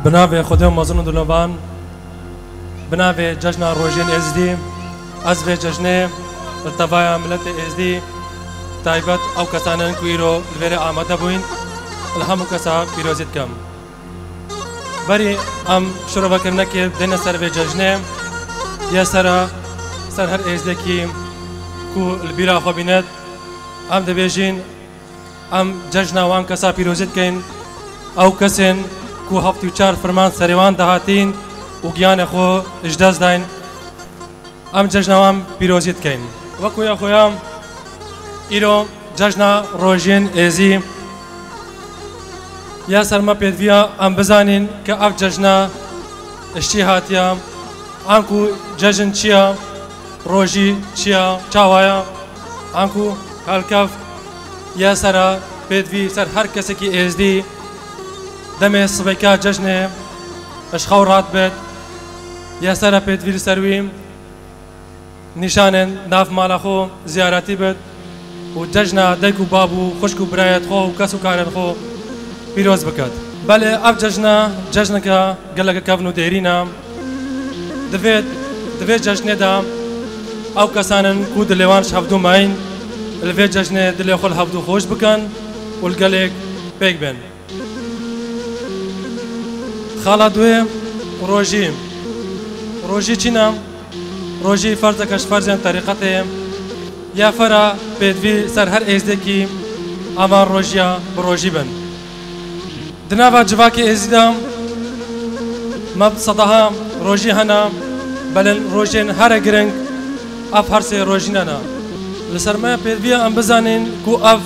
بنابه خودم مازن دلوان بنابه جشن روژین ازدی از به جشن التفایا ملت ازدی تایبت او کسانن کویرو الویر آماده بوین الهمو کسا پیروزید کم بری ام شروع کرنا که دین سر به جشن یا سر هر ازدی کی کو البیرا خو بیند ام دبیجین ام جشن وان کسا پیروزید کن او کسین کو هفتی و چار فرمان سریوان دهاتین و گیان خو اجداز داین ام جشن وان پیروزید کن وکو یا خویم ایرو جشن روژین ازی یا سرما پیدویا ام بزانین که اف جشن اشتی هاتیا انکو جشن چیا روژی چیا چاوایا انکو هالکف یا سر پیدوی سر هر کسی کی ازدی دم صبحکا جشن اشخورات بد یا سر پیدوی سرویم نشان ناف مالخو زیارتی بد و جشن دیکو بابو خشکو برایت خو و کسو کارن خو پیروز بکد بله اف جشن که گلک کفنو دیرینا دوید جشن دا او کسانن کو دلیوانش هفدو ماین الوی جشن دلی خول هفدو خوش بکن و الگلک پیک بین خالا دوی روژی چینا روژی فرض کش فرزن طریقته یا فرا پیدوی سر هر ازده کی اما روژیا بروژی بن دناوا جواکی ازدام مب صداها روژی هنا بلن روژین هر گرنگ اف هر سه روژینانا لسرمایه پیدوی ام بزانین کو اف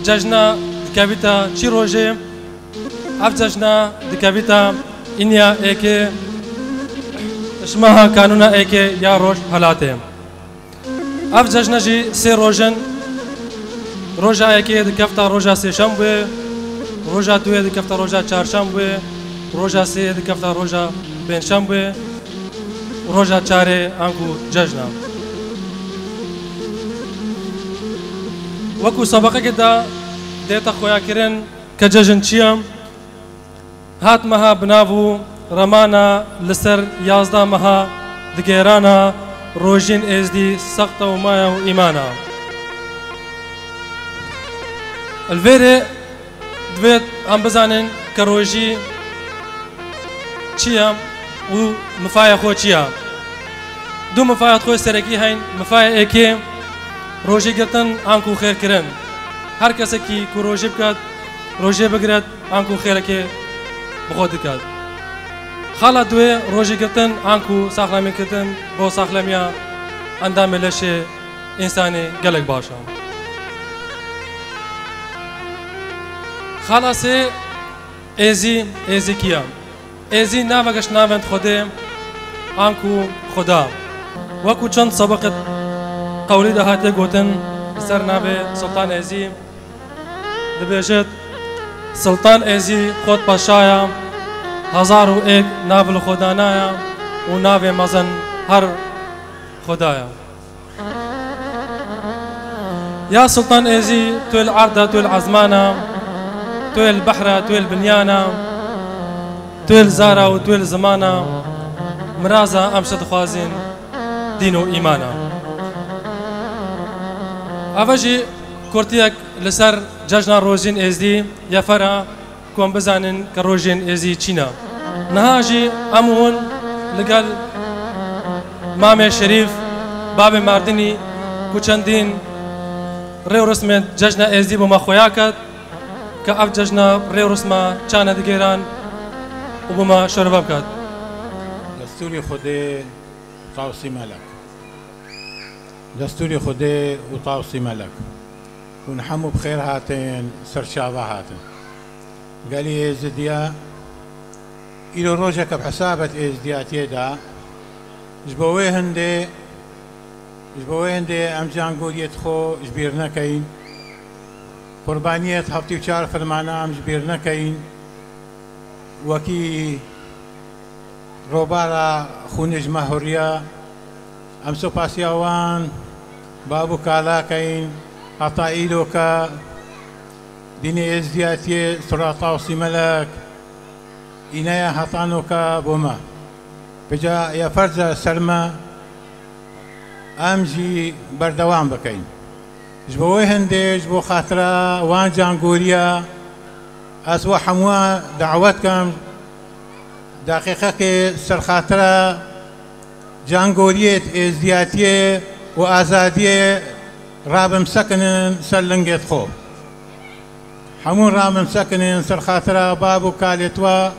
جشنا دکاویتا چی روژه اف جشنا دکاویتا اینیا ایکه اسمها قانونا ایکه یا روش حالاته اف جشنا جی سه روژن روژا ایکه دکافتا روژا سه شنبه روژا دوی دکافتا روژا چهارشنبه روژا سه دکافتا روژا پنجشنبه روژا چهاره انکو جشنا وکو سابقه که دا دیتا خویا کرن که جشن چیم هات مها بناوو رمانا لسر 11 مها دگیرانا روژین ازدی سخت و مایا و ایمانا الویره دوید هم بزانن که روژی چیم و مفای خو چیم دو مفایت خو سرکی هین مفای ایکی روژی گرتن آنکو خیر کرن هر کسی کی کو روژی بکد روژی بگرد آنکو خیر که بخود دکد خالا دوی روژی گرتن آنکو ساخلامی کردن با ساخلامیا اندام لش انسانی گلک باشه خالا سه ایزی کیا ایزی ناوگش ناوند خوده آنکو خدا وکو چند سبقت قولی دهاته گوتن سر ناوه سلطان ایزی دبیجت سلطان ایزی خود پاشایا 1001 ناول خدانایا و ناوه مزن هر خدایا يا سلطان ايزي تو العرضة تو العزمانة تو البحرة تو البنيانة تو الزارة وتو الزمانة مرازة أمشد خوازين دين وإيمانا أفجي كورتيك لسر جشن روژین ازدی یا فرا کم بزنن که روژین ازدی چینا نهاجی امون لگل مام شریف باب مردنی کوچندین ریو رسم جشن ازدی با ما خویا کرد که اف جشن ریو رسم چانه دیگران و با ما شرباب کرد. دستوری خودی طاوسی ملک دستوری خودی و طاوسی ملک ونحمو بخير هاتين سرشابة هاتين قال لي ازديا إلو روجك بحسابة ازديا تيدا جبوي هندي أم جانقول يدخو جبيرنا كاين قربانية هفتي وشار فرمانا أم جبيرنا كاين وكي روبارا خونج مهوريا أم سوباسياوان بابو كالا كاين عطائيلوكا ديني ازدياتي سراطاوسي ملك إنايا هطانوكا بوما بجا يا فرزة سلمى أمجي بردوام بكين جبوي هندي جبو خاطرة وان جانغوريا أسوا حموا دعوتكم دقيقة كي سر خاطرة جانغورية ازدياتية وآزادية رابم سكنن سلنجت خو حمون رابم سكنن سر خاطرة بابو كالتوا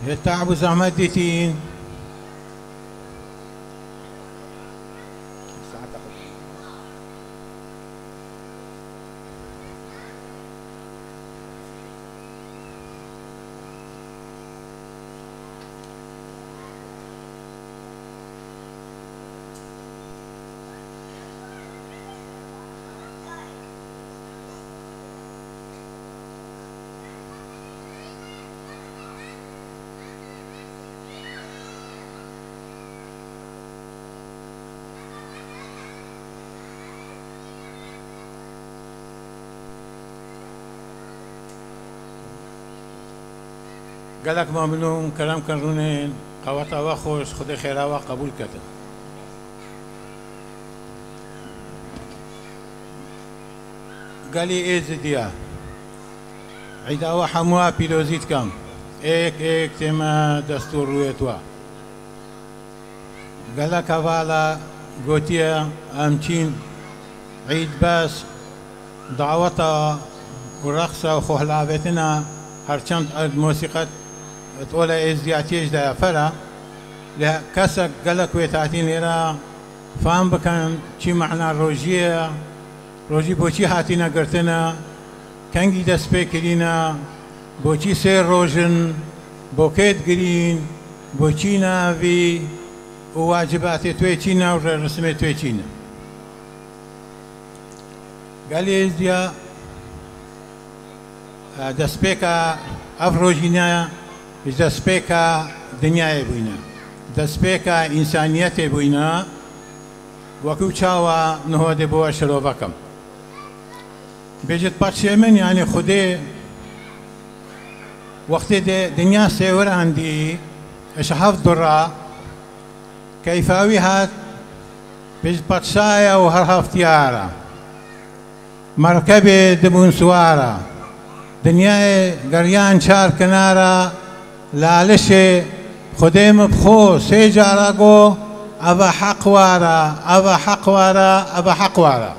يتعبوا زعما ديتين قالك ممنون كلام كرونين قوتا وخوش خدي خيرا قبول كتن قالي ايه زديا عيدا وحموا بيروزيت كم ايك تما دستور رويتوا قالك هوالا قوتيا امتين عيد باس دعوتا ورقصة وخهلابتنا هرچند الموسيقى تقول ازدياتيش دا فرا لا كسك قالك ويتاتين إلى فهم بكن شي معنى روجي بوشي هاتينا قرتنا كنجي دا سبيكرينا بوشي سير روجن بوكيت جرين بوشي نافي وواجبات تويتشينا ورسمي تويتشينا قال لي ازديا دسبيكا افروجينا دسبيكا دنيا بوينا دسبيكا انسانيت بوينا وكو چاوا نهود بو شروبكم بيجت باتشي من يعني خدي وقت دنيا سيور عندي اشحاف درا كيفاوي هات بيجت باتشايا وهرها افتيارا مركبه دبون سوارا دنیای گریان چار کنارا لالشه خودم بخو سه جارا گو ابا حق وارا ابا حق وارا ابا حق وارا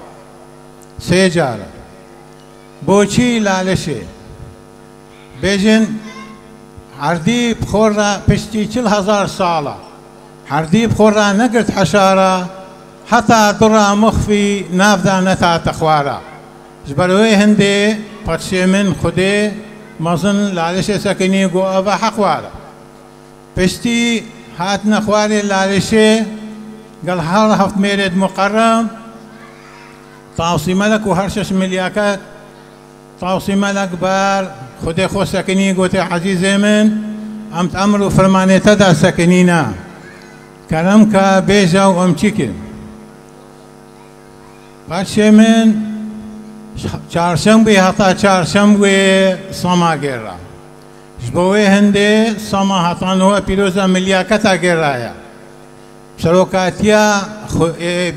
سه جارا بوچی لالشه بیجن عردی بخور را پشتی 40,000 ساله عردی بخور را نگرت حشاره حتی درا مخفی نافدا نتا تخوارا جبروي هندي باتشي من خدي مازن لالش سكني جو أبا حقوارا بشتي هاتنا خواري لالشي قال حال هفت ميرد مقرم طاوسي ملك وهرشش ملياكات طاوسي ملك بار خدي خو سكني قوتي عزيزي من أمت أمرو فرماني تدا سكنينا كلامك بيجا وأمشيكي باتشي من چهارشنبه حتی چهارشنبه سما گرا جبوه هنده سما حتی نوع پیروزا ملیاکتا گرایا سروکاتیا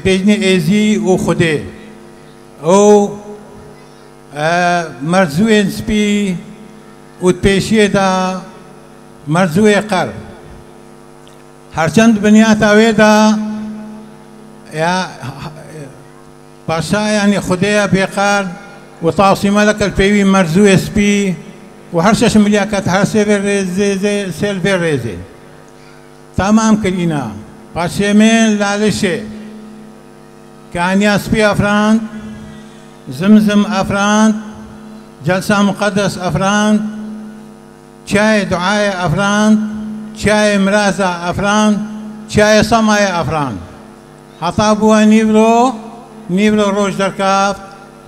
بجن ایزی و خوده او مرزوی سپی و پیشی دا مرزوی قر هرچند بنیات آوه دا یا باشا يعني خديا بيقار وطاوسي ملك البيوي مرزو اس بي وهرشش ملياكات هرسي زي سيل فيريزي تمام كلينا باشيمين لالشي كانيا سبي افراند زمزم افراند جلسة مقدس افراند شاي دعاء افراند شاي مرازة افراند شاي سماي افراند حطابوا نيبلو روج دركاف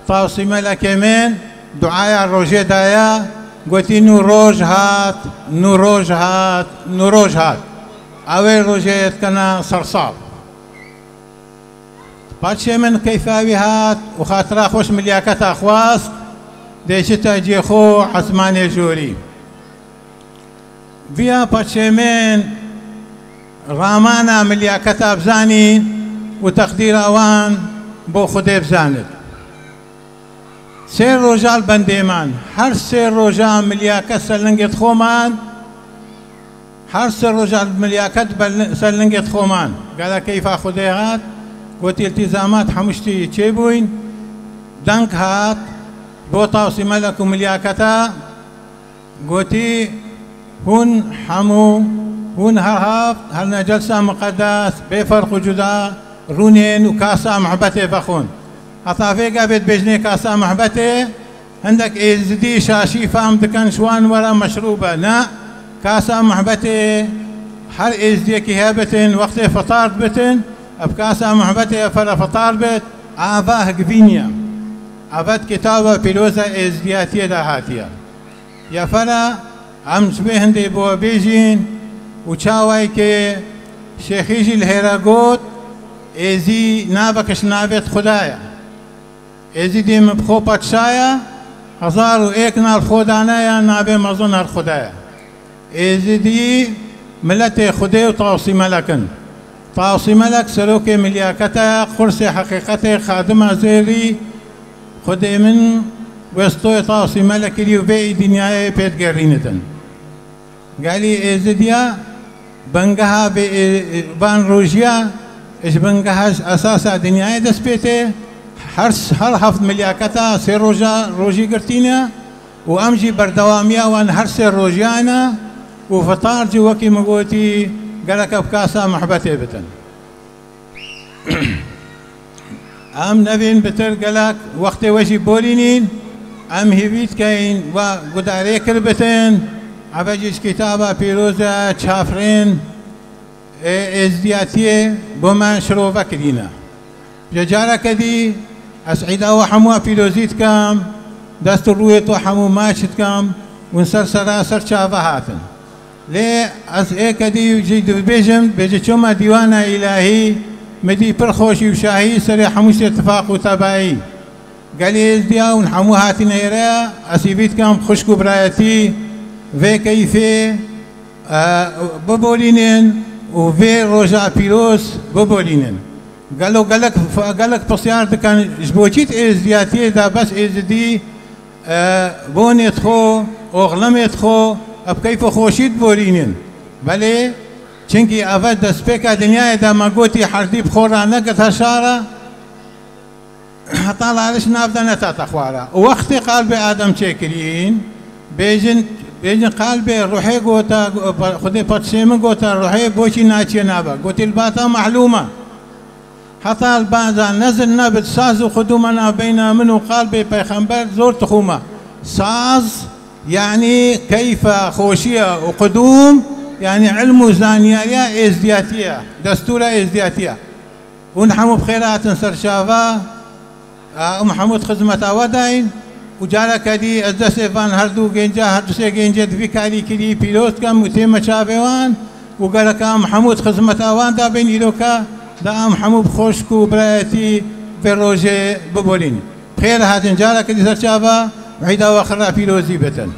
طاوسي ملك من دعايا الروجي دايا قلتي نو روج هات نو روج هات نو روج هات اوي روجي كنا صرصار باتشي من كيفاوي هات وخاطرا خوش ملياكتا خواست ديشتا جيخو عثماني جوري بیا پەچێمێن ڕامانە ملیاکەتا بزانین و تەقدیر ئەوان بۆ خودێ بزانێت. سێ ڕۆژال بەندێمان هەر سێ ڕۆژان ملیاکە سەرلنگێت خۆمان، هەر سێ ڕۆژال ملیاکەت سەرلنگێت خۆمان. گەلە کەیفا خودێ هات گوتی التیزامات هەموو شتی چێ بووین، دەنگ هات بۆ تاوسی مەلەک و ملیاکەتە گوتی هون هەموو هون هەهاف هەرنە جەلسا مقەدەس بێ فەرق و جودا ڕوونێن و کاسا محبەتێ بەخۆن. هەتا فێگا بێت بێژنێ کاسا محبەتێ هەندێک ئێزدی شاشی فام دکەن شوان وەرە مەشروبە نا کاسا محبەتێ هەر ئێزدیەکی هەیە بێتن وەختێ فەتارد بێتن ئەب کاسا محبەتێ فەرە فەتار بێت ئاوا هەگڤینیە ئەڤەت کتابە پیرۆزە ئێزدیاتیەدا هاتیە یەفەرە ئەم جبێ هەندێ بۆ بێژین و چاوای کێ شێخیژی لە هێرە گوت ئێزی نابەکەش نابێت خوددایە ئێزی دێمە بخۆ پەتشایە هەزار و ئێک نار خۆدانایە نابێ مەزۆ نار خوددایە ئێزی دی ملەتێ خودێ و تاوسی مەلەکن تاوسی مەلەک سەرۆکێ ملیاکەتە قورسێ حەقیقەتێ خادمە زێری خودێ من وێستۆی تاوسی مەلەکری و بێی دنیایە پێتگەڕینتن گالی ئێزدیا بەنگەها بان ڕۆژیە ئش بەنگەهاش ئەساسا دنیایە دەست پێتێ هەر هەفت ملیاکەتە سێ ڕۆژە ڕۆژی گرتینە و ئەمژی بەردەوامیاوان هەر سێ ڕۆژیانە و فەتارجی وەکی مگوتی گەلەکە بکاسا محبەتێ بتن ئەم نەبین بتر گەلک وەختێ وەژی بۆرینین ئەم هیویت کەین و گودارێ کرد بتن ئەبەجیش کتابە پیرۆزە چافرێن ئێزدیاتیێ بۆمان شرۆڤە کردینە جارەکە دی ئەسعیداوە هەموو پیرۆزیت کەم دەست و ڕووێت و هەموو ماچت کەم ون سەرسەراسەر چاوە هاتن لێ ئەس ئێکە دی جێ دەبێژم بێجە چۆمە دیوانە ئیلاهی مدی پر خۆشی و شاهی سەرێ هەمووش اتفاق و تەبایی گەلی ئێزدیا ون هەموو هاتینە ئێرە ئەسیبیت کەم خوشک و برایەتی vê keyfê bibolînin û vê roja pîroz bibolînin. Gelo gelek pisyar dikin ji bo çî êzdiyatiyê de bes êzidî bonê xwe oxlemê xwe ev keyf û xweşî dibolînin. Belê çinkî ev destpêka dinyayê de me gotî herdî bi xwe re nekir heşara heta laliş navde netata xwara. Wextê qalbê Adem çêkirîn bêjin بيجن قلبي روحي قوتا خذي باتشيم قوتا روحي بوشي ناتشي نابا قوتي الباتا معلومة حتى البازا نزل نبت ساز وخدومنا بين منو قلبي بيخنبر زور تخومة ساز يعني كيف خوشية وقدوم يعني علم زانياريا ازدياتية دستورة ازدياتية ونحمو بخيرات سرشافا محمود خدمة وداين وجارك دي الدسيفان هردو جنجا هردسي جنجا في كاري كلي بيلوت كم وتيم شابوان وقال كام محمود خدمة اوان دا بين يلوكا دا محمود خوشكو براتي بروجي ببولين خير هاتن جارك دي سرشابا وعيدا واخرا بيلوزي بتن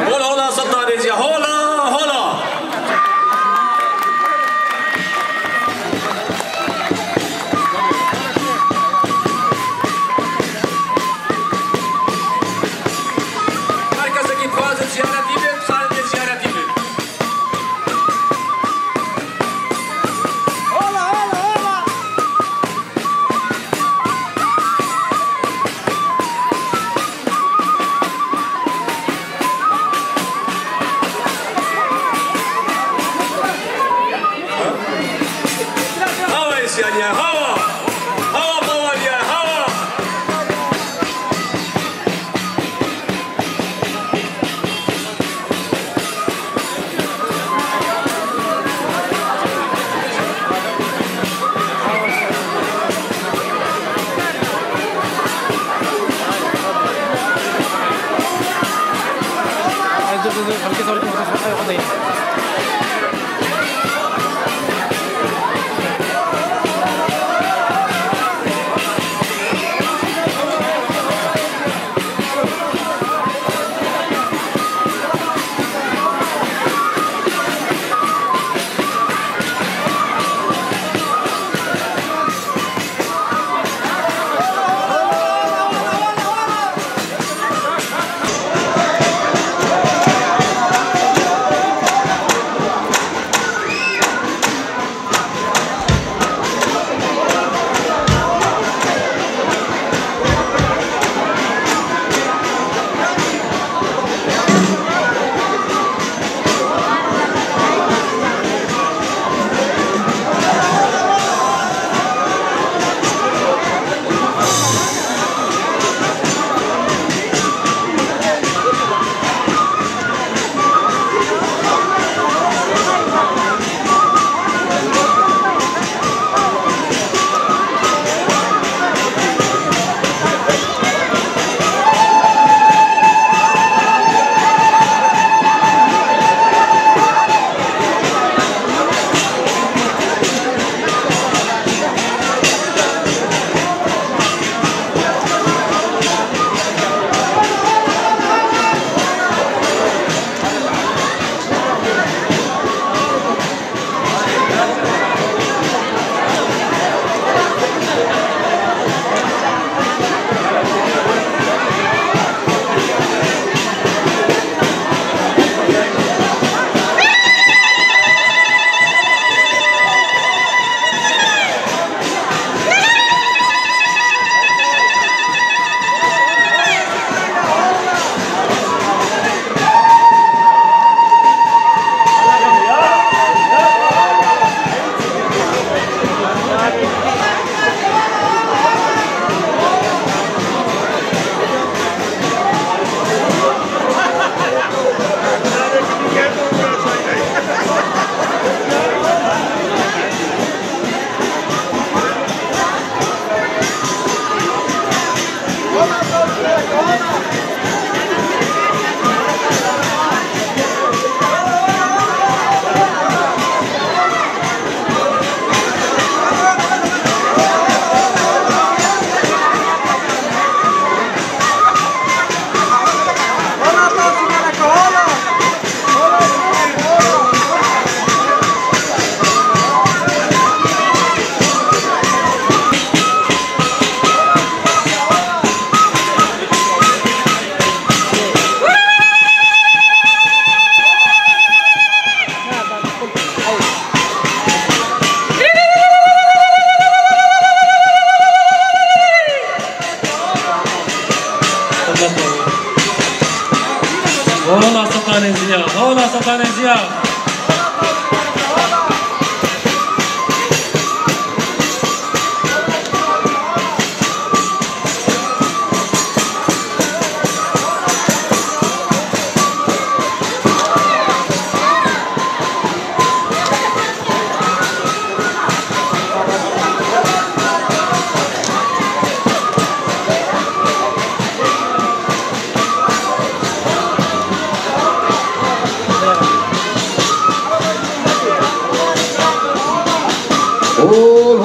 هولا هولا صدق ريزيا هولا هولا مركز اكيد فازل زيارة تيبت صارت زيارة تيبت هولا هولا هولا يا هوا هوا طوال يا هوا سلطان زياد هولا سلطان زياد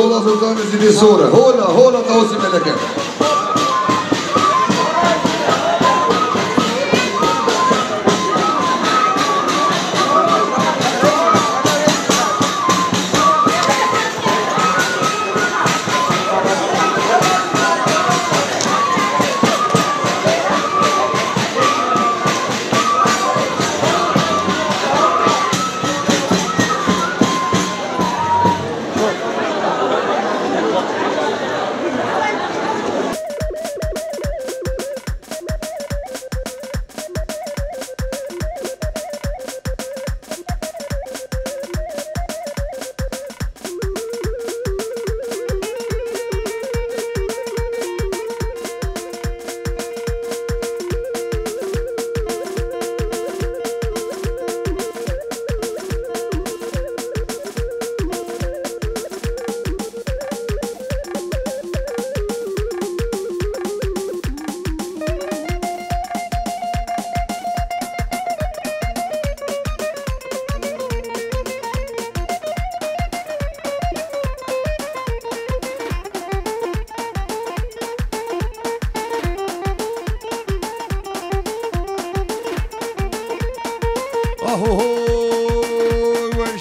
هولا سلطان زيد الصورة هولا قوسي ملكة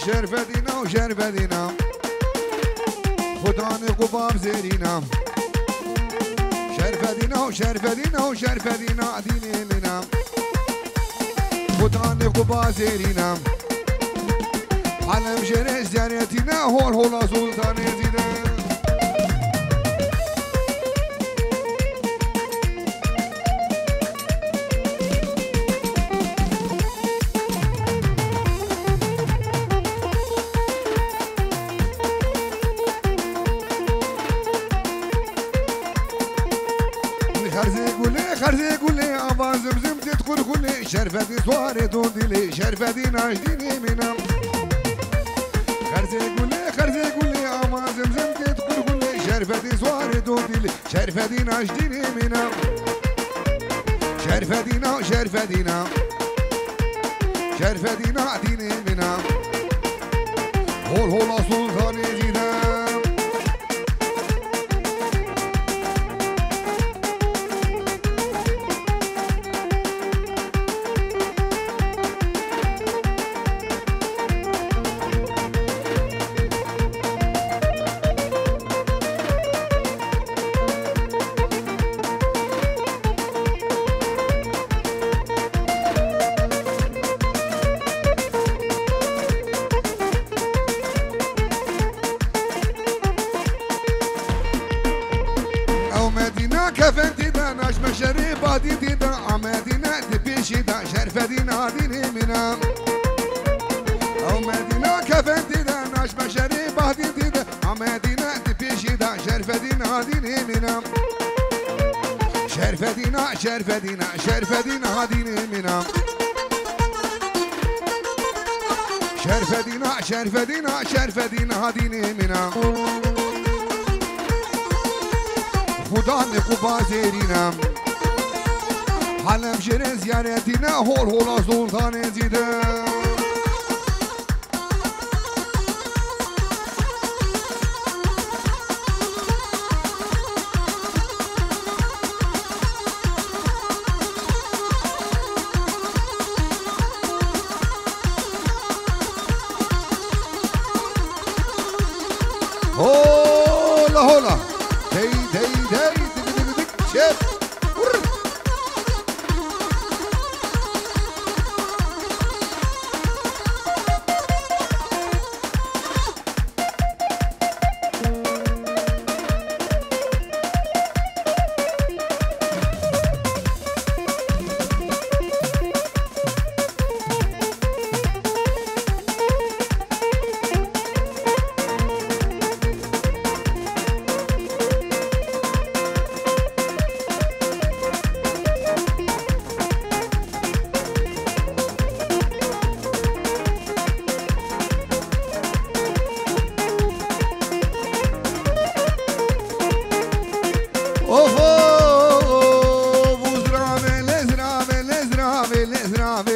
شرفدينا وشرفدينا خداني قباب زيرينا شرفدينا وشرفدينا وشرفدينا ديني لنا خداني قباب زيرينا علم جرس زيارتنا هول هولا سلطان زينا خرزي قولي أبا زمزم تدخل كلي شرفتي صواري دودلي شرفتي ناشديني منام خرزي قولي أبا زمزم تدخل كلي شرفتي صواري دودلي شرفتي ناشديني منام شرفتي ناديني منام هول هولا سلطاني زيدان كفنتي دا ناش مشاري بادي دا عمادينا دبيشي دا شرفدينا ديني منام او مدينة كفنتي دا ناش مشاري بادي دا عمادينا دبيشي دا شرفدينا ديني منام شرفدينا ديني منام شرفدينا ديني منام خداني قبا زيرينا حلم شرين زيارتنا هول هولا سلطان زيدان هولا شيف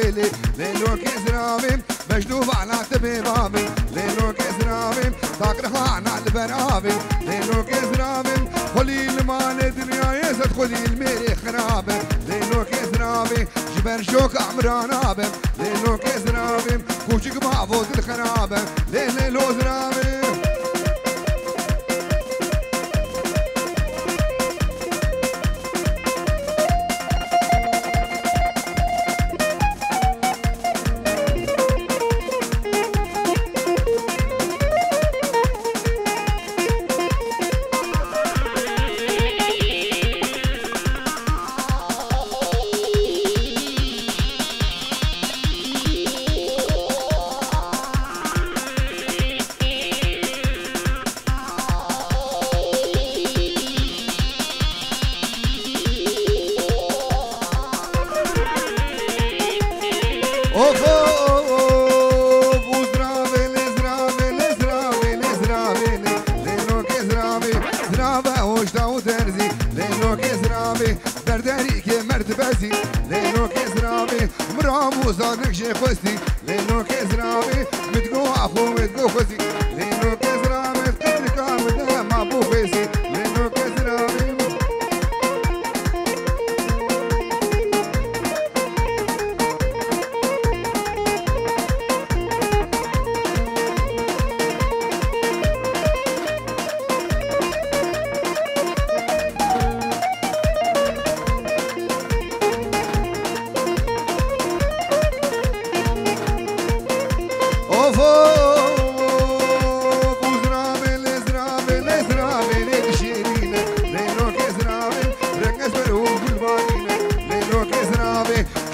ويلي ليلو كزرامي مجنوب على تبي بابي ليلو كزرامي تاكرها عنا البرابي ليلو كزرامي خلي المان الدنيا يزد خلي الميري خرابي ليلو كزرامي جبر شوك عمرانابي ليلو كزرامي كوشك معفوض الخرابي ليلو زرامي لينو كزرامي مرامو صادق شي خوستي لينو كزرامي متقو اخو متقو خوستي لينو كزرامي تقدرك عمدا ما بو فيسي لينو كزرامي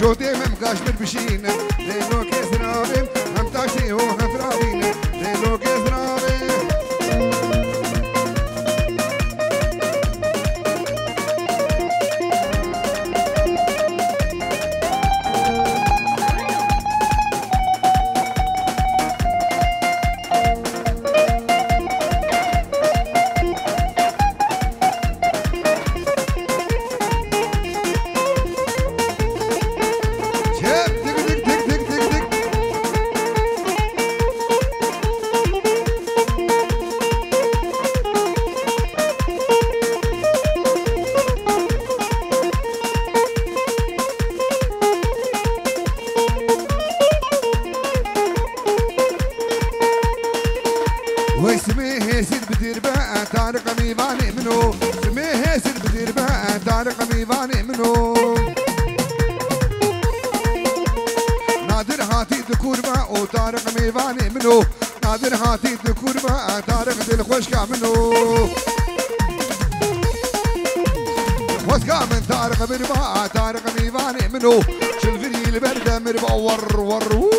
جوتي ممكاش مربشين لينو كزرامي هم تاشي هو خفرابين لينو كزرامي واسميه سيد بدير بقى طارق ميباني منو اسميه سيد بدير بقى طارق ميباني منو نادر هاتي ذكور بقى وطارق ميباني منو نادر هاتي ذكور بقى طارق دل خوشكا منو خوشكا من طارق مربا طارق ميباني منو شلفري البردة مربا ور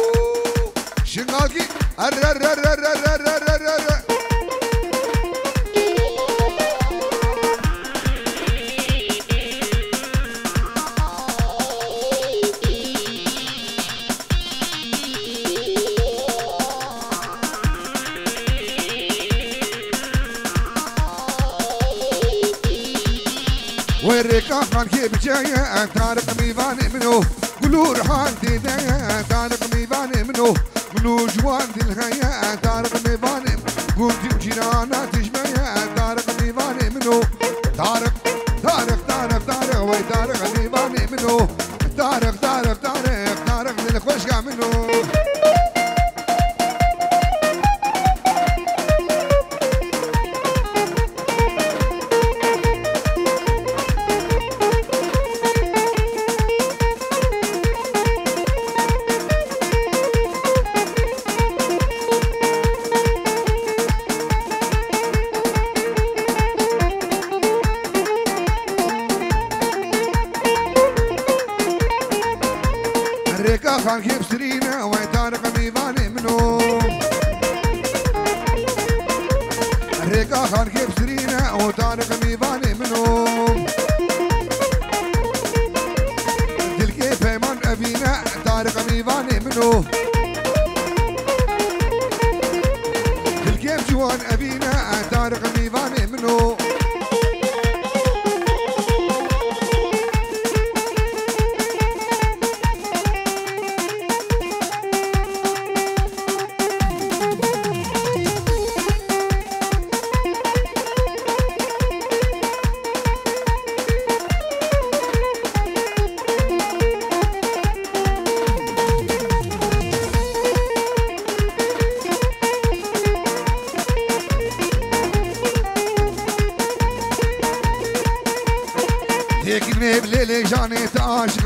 شنقاكي وريكا خان كيف جاي طارق ميباني منو قولوا رحان تيدا طارق ميباني منو جوان دي الهيا طارق ميباني قلتي وجيرانا تجمعي طارق ميباني منو طارق وي طارق ميباني منو طارق للخوشقة منو ريكا خان كيف سرينا وين طارق ميباني منو ريكا خان كيف سرينا وطارق ميباني منو دل كيف من ابينا طارق ميباني منو دل كيف جوان ابينا طارق ميباني منو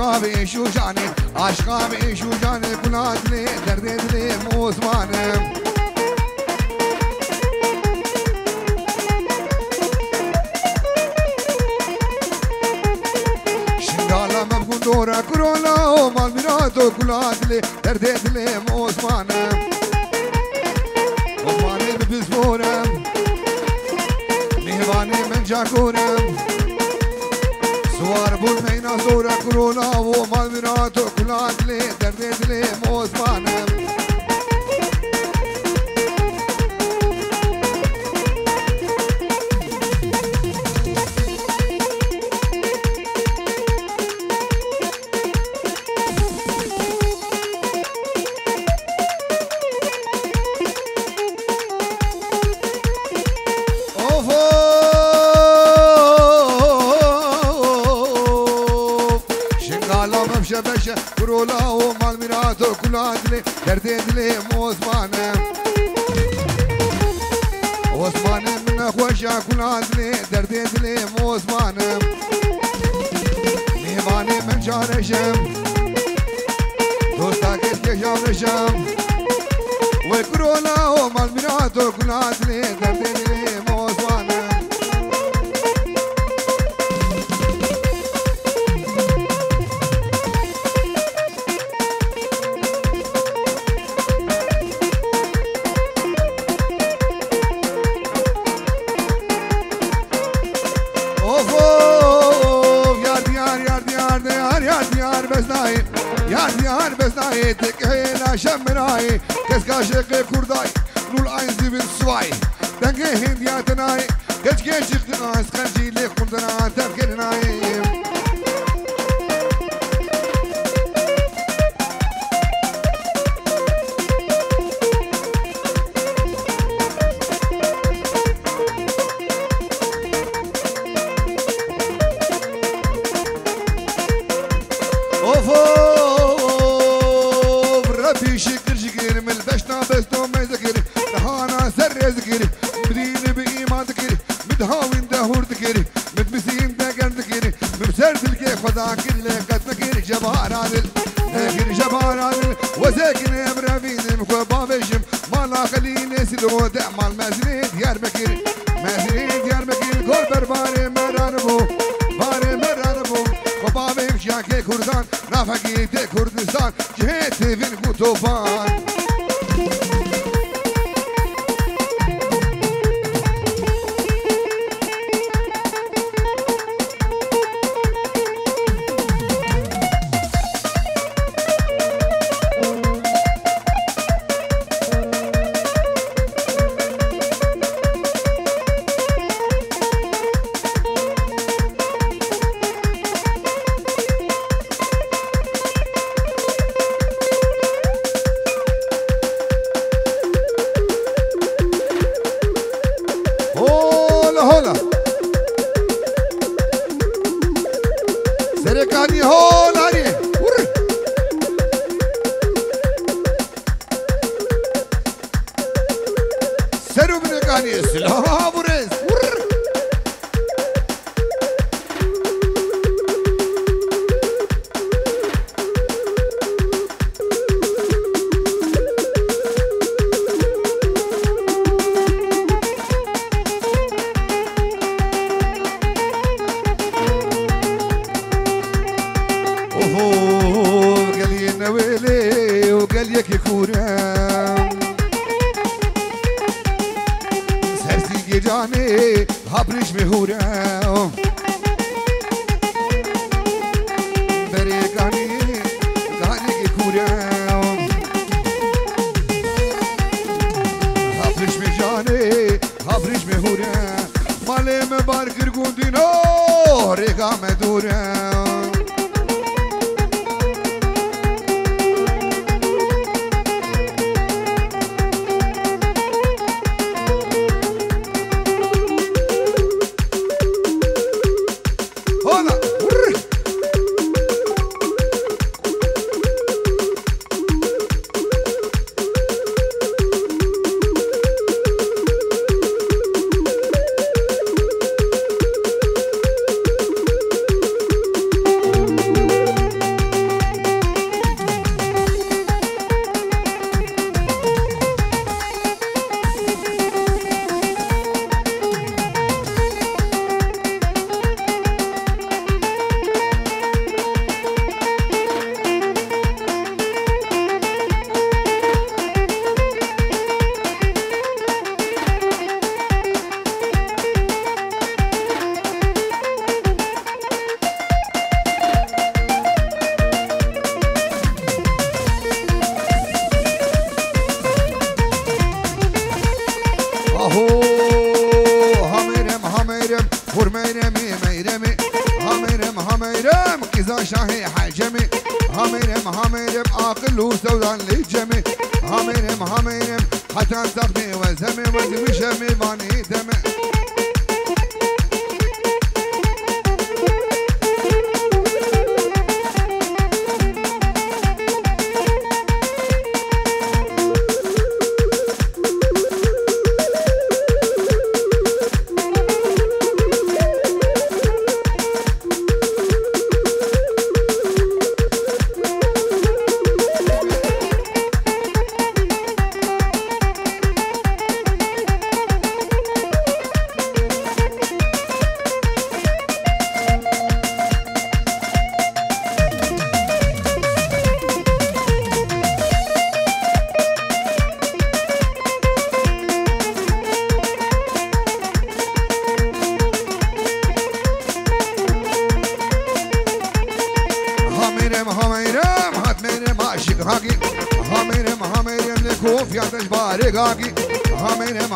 عشقابي شو جاني عشقابي شو جاني كلات لي دردت لي موسمان شنقالا ما بكون دورا كورونا ومال بيناتو كلات لي دردت لي موسمان ومالي ببزبورا مهباني من جاكورا سوار بالمينا زورا كورونا ومال بيناتو كلات لي دردت لي موسمان باشا كرولا ومال ميراتو كلات لي دردت لي موسمان واسمان من خوشا كلات لي دردت لي موسمان مهماني من شارشم دوستا كيف شارشم وكرولا ومال ميراتو كلات لي دردت لي موسمان يا ديار بزناي تكهينا شمناي كسكاشق كرداي نول عين زبن سواي دنگه هندياتناي كچ شقنا اسكنجي لي كردنا تفكرناي كردستان جهت فين كتوفان شاهي حجمي هميرم عاقل وسودان للجمي هميرم حتى تقني وزمي شمي باني دمي هميرم لكوف يعطش بارقاقي هميرم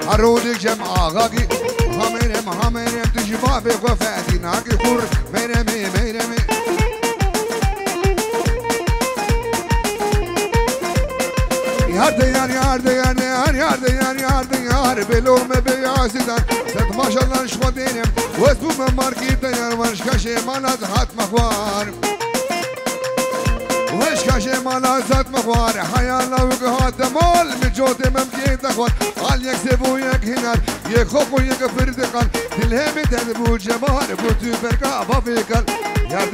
عرودك جمعاقاقي هميرم تجمع في قفاتي ناقي خور ميرمي يار بلوم بياسدان ست ما شاء الله نشوى دينم واسبو من ماركي دينر ونش كاشي مالات هات مخوار وش كاشي مالات هات مخوار حيانا وقهات دمال من جوتي ممكن تخوار قال يكسبو يك هنار يك خوكو يك فردقان دلهمي تدبو جمال بوتو بركا بافيكال يار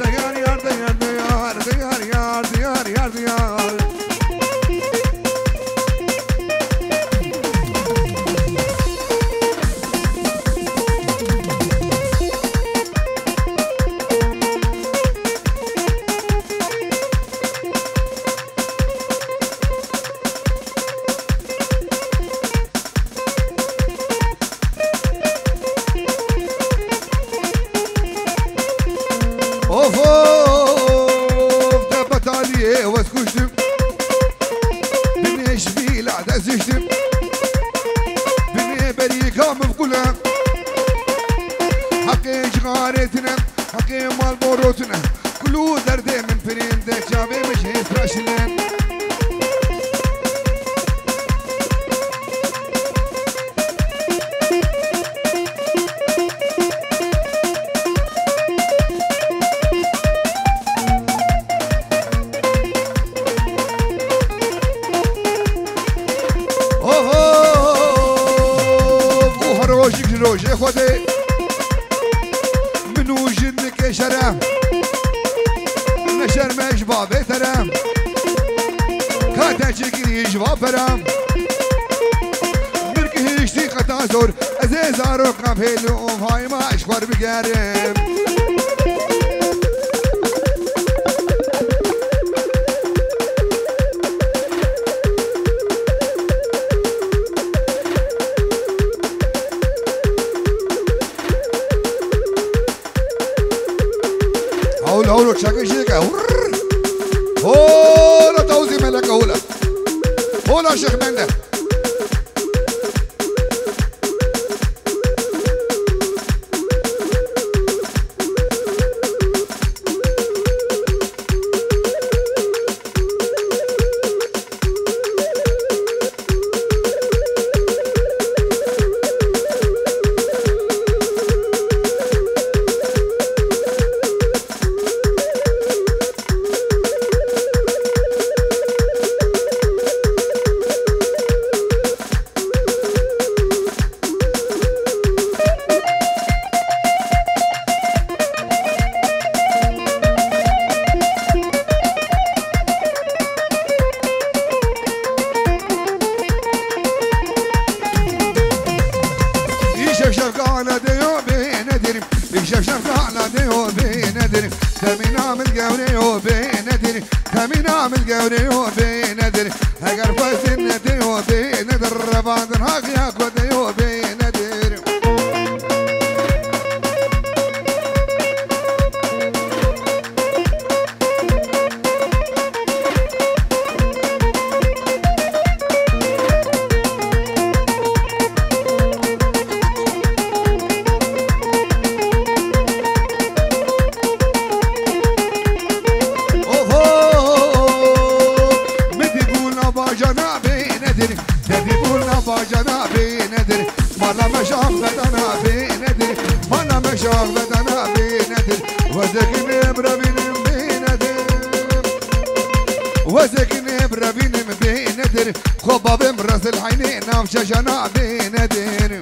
وزكني بربيني بندر خباب مرس العينين نافشة جنا بندر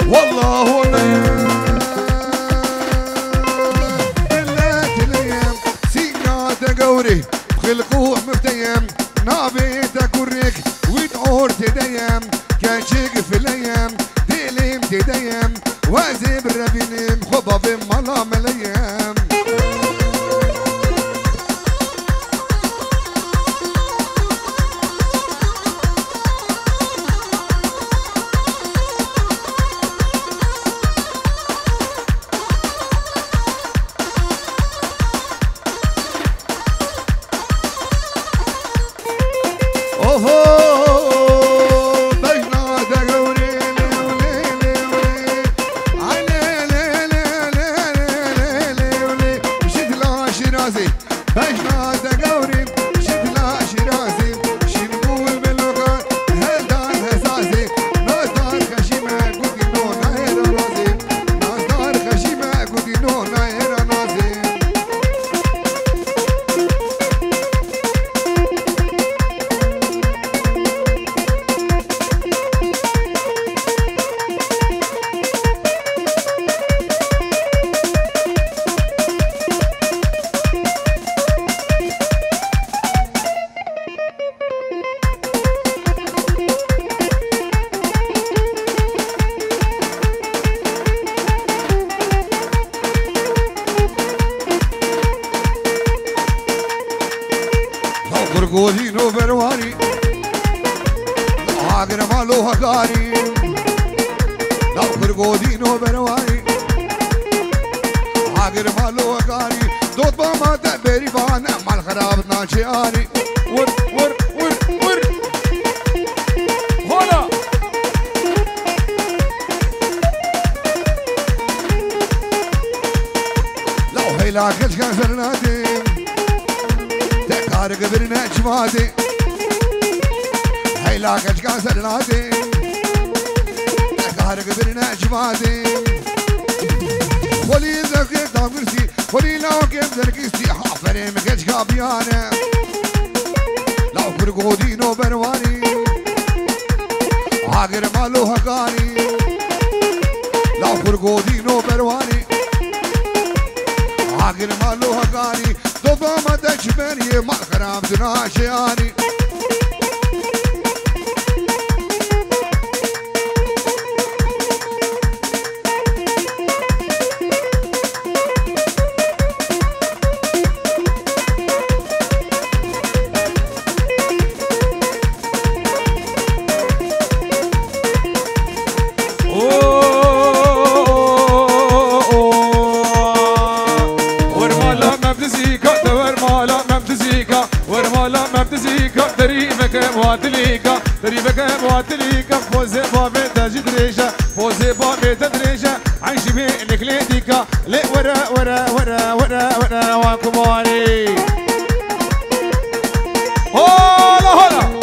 والله قوري خلقوه مفتيم نابي تكوريك وتعور تديم كاشيك في الايام ديليم تديم وازب الربينيم خباب ملا مليم برقودينو برواني هاجر مالو هكاري لو برقودينو برواني هاجر مالو هكاري دوت ما تبري فانا مال خراب ناشياني ور ور ور ور هلا لو هيلاك كان سرناتي تكار قبرنا جمادي هيلاك كان سرناتي تكار قبرنا جمادي ولي ذكر دامرسي ولي لو كيف ذركيسي حافري مكش كابيانا لو برقودينو برواني عاقر مالو هكاني لو برقودينو برواني عاقر مالو هكاني دوبا ما تجبري ما خراب دناشياني دريبك مواتليك فوزي بابي تجدريشة فوزي بابي تدريشة عايش بينك ليديكا لي ورا ورا ورا ورا ورا واكماري هلا هلا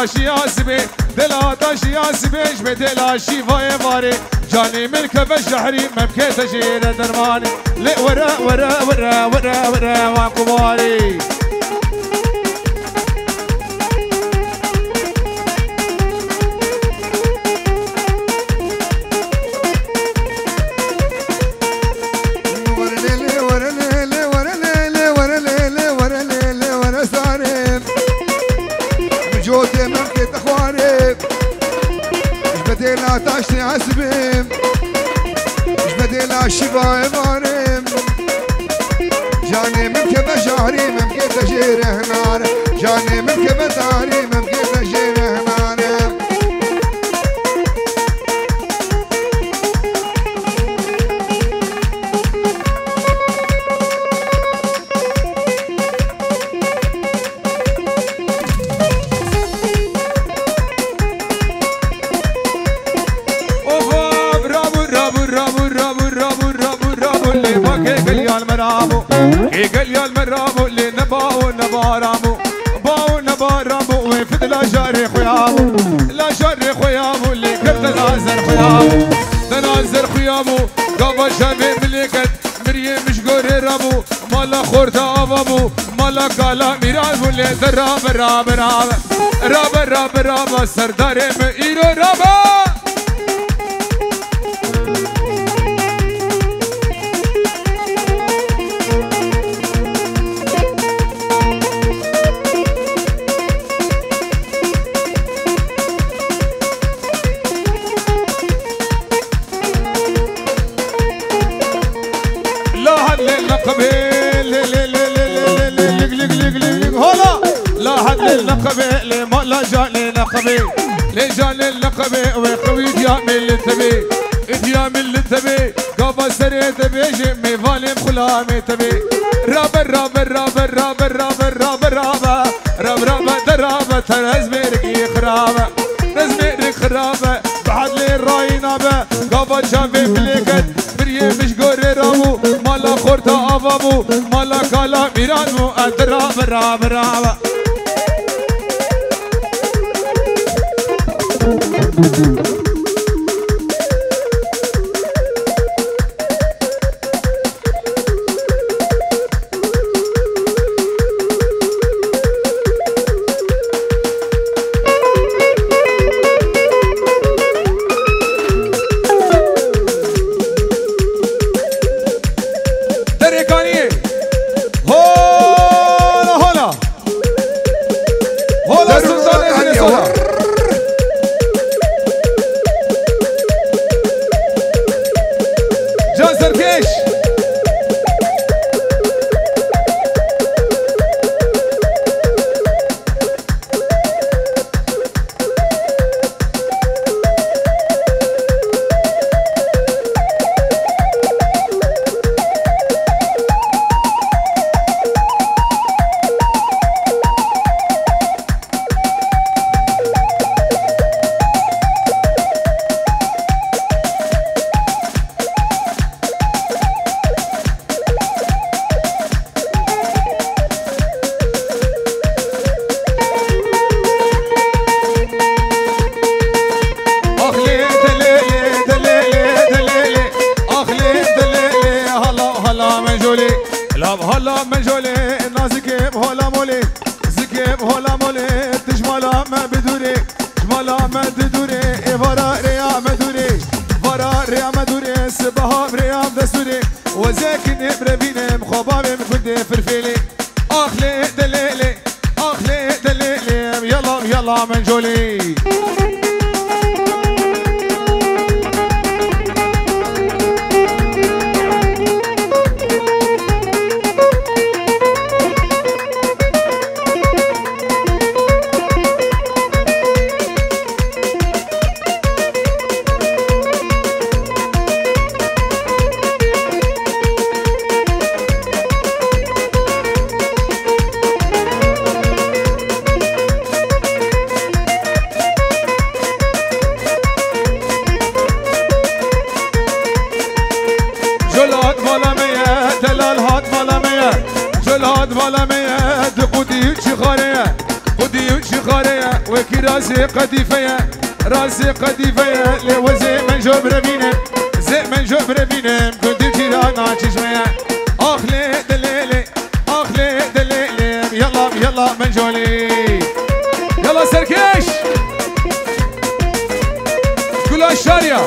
تاشيا سبي دلا تاشيا سبيش بدلا شيفاي فاري جاني ملك بالشحري مبكي تشير درماني لي ورا ورا ورا ورا ورا واكباري تاشتي عسبيم مش بديلا شفاي فارم جاني ممكن بشعري ممكن تجير هنار جاني ممكن بتعري ممكن تجير هنار مرابو كي قال يا المرابو اللي نباو نبارامو باو نبارامو وفد لا جاري خيابو لا جاري خيابو اللي كرت الازر خيابو تنازر خيابو قابا شابي ملكت مريم مش قوري رابو مالا خورتا ابابو مالا قالا ميرابو اللي دراب راب راب راب راب راب سرداري مئيرو رابا اللقبي ما لا جاني لقبي لي جاني اللقبي وخوي ديامي اللي تبي ديامي اللي تبي قابا سريت بيجي ميفالي بخلامي تبي راب راب راب راب راب راب راب راب راب درابة ترزميرك يخرابة رزميرك خرابة بعد لي الراي نابة قابا شافي مليكت مريم مش قوري رابو مالا خورتا افابو مالا كالا ميرانو ادراب راب راب هلا منجولي نازكيب هلا مولي زكيب هلا مولي تجمالا ما بدوري جمالا ما تدوري فرا ريا مدوري فرا ريا مدوري سبها بريا دسوري وزاكن بربيني مخبابي مكندي فرفيلي اخلي دليلي اخلي دليلي يلا يلا منجولي راسي قديفية راسي قديفية لوزي من جبر بينم زي من جبر بينم كنت جيرانا تشمية اخلي دليلي اخلي دليلي يلا يلا من جولي يلا سركيش كل الشارية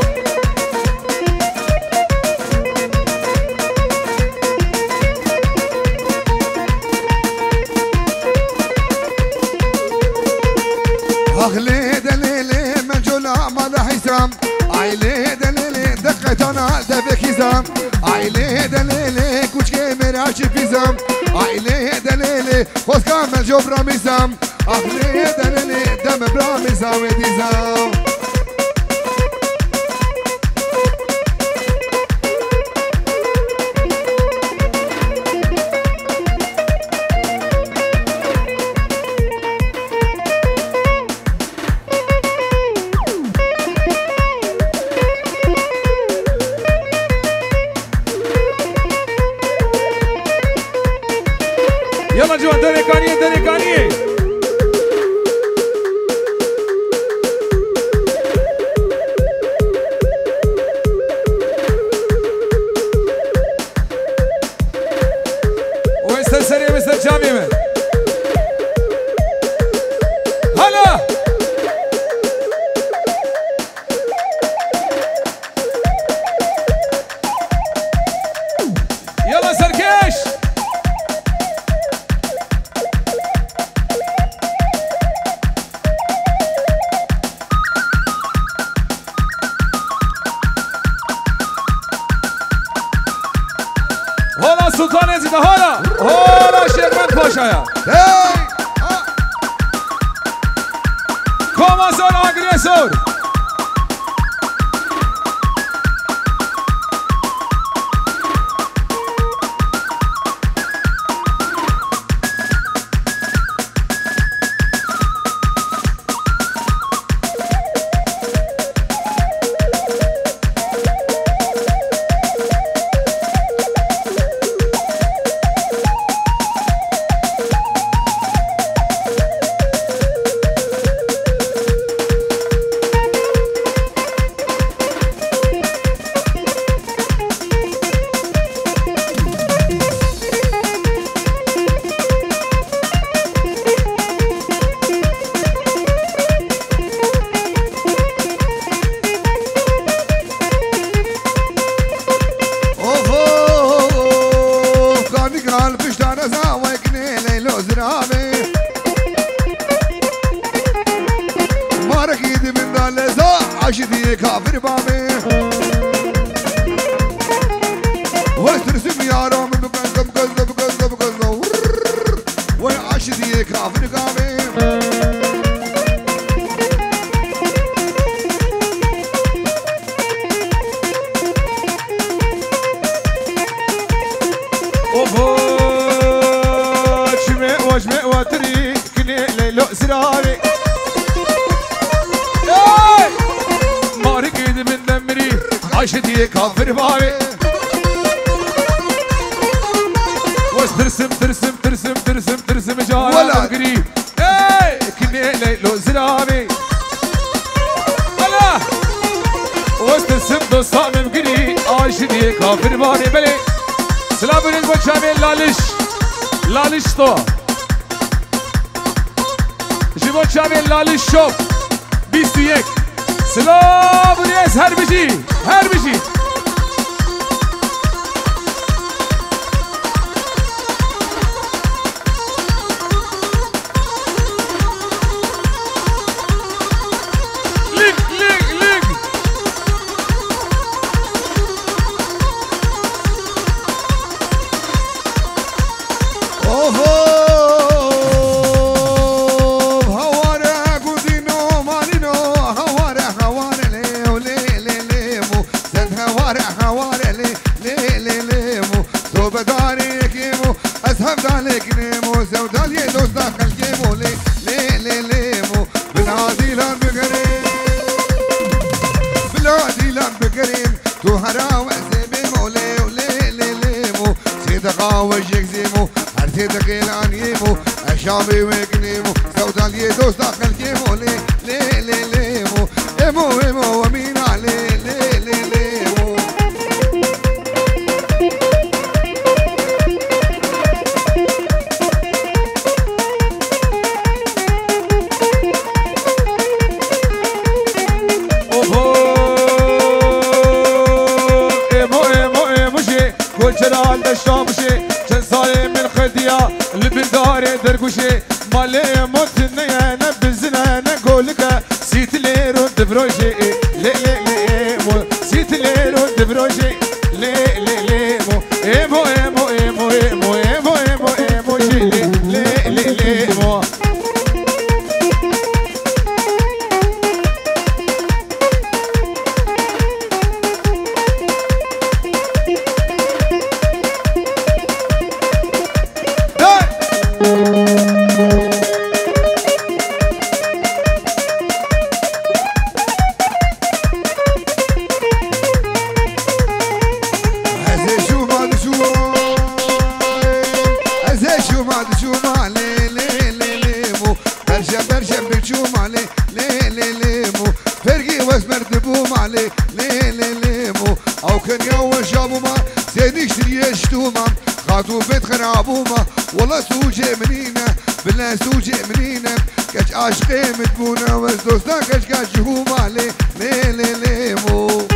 اخلي دليلي من جولا مال حسام عيلي دليلي دقتنا دبك حسام عيلي دليلي كوش كامير عشي فيزام عيلي دليلي خوزكا من جو براميزام اخلي دليلي دم براميزام وديزام جوان دركانية دركانية ويستر سريع مستر جامي من هلا يلا سركيش هلا سلطان يزيد هلا شيرمان باشا كومازون اغريسور عشدي كافر بامي وترسم يا رام بقزم بقزم بقزم بقزم وعشدي كافر قامي اوفو شمع وجمع وتري كني ليلو سراري من دمري عشتي كافر بابي وترسم ترسم ترسم ترسم ترسم جانا قريب اي كني ليلو زرابي هلا وترسم دوستا من قريب عشتي كافر بابي بلي سلام عليكم شامل لالش تو جيبوا شامل لالش شوف 21 سلام وناس هربجي هربجي ليك ليك ليك اوهو أذهب ذلك نيمو زودال يدوس داخل جيمو لي لي لي ليمو بلادي لان بقريم بلادي لان بقريم تو هراو زيمو لي لي لي ليمو سيدقا وجهك زيمو هر سيدق الان يمو الشامي ويقنيمو زودال يدوس داخل جيمو لي لي لي ليمو ايمو ايمو ومين علي لي لي ليمو جلال الشامشي جنساي من خديا البنداري درقوشي مالي موتني انا بزنا نقولك سيت لي رد بروجي لي لي لي مو سيت لي رد بروجي لي لي لي مو ايمو ايمو ايمو ايمو ايمو ايمو ايمو لي لي لي لي مو بس مردبوم عليه ليه ليه ليه مو او كان يوم شابوما سيدي اشتري شتوما خاطو بيت خرابوما والله سوجي منينا بالله سوجي منينا كاش عاشقي مدبونا بس دوستا كاش هوما عليه ليه ليه ليه مو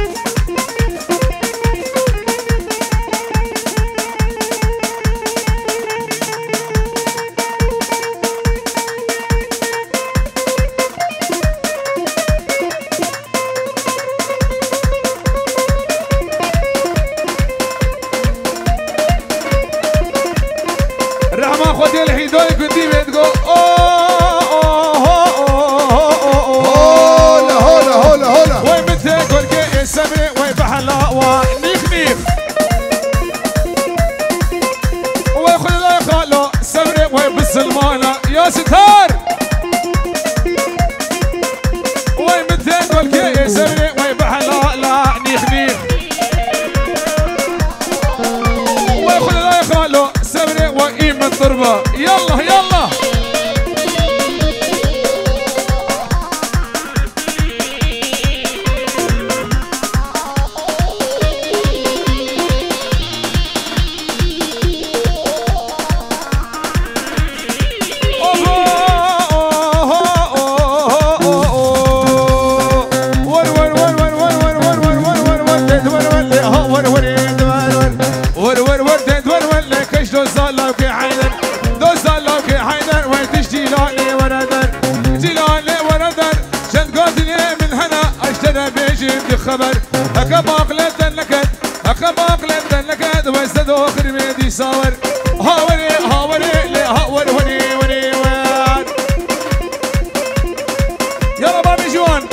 خودی الهیدای گندی بدگو هولا وای متقول که سبري وای بحلا و نیخ وای خود لا خالو سبري وای بالسلمانه يا ستار وای متقول که سبري وای بحلا لا نیخ وای خود لا خالو سبري وای من ضربه يلا يلا خبر هكا باقلة دنكت هكا باقلة دنكت ويستدو خرميدي صور هاوري لي هاوري وني وان يلا بابي جوان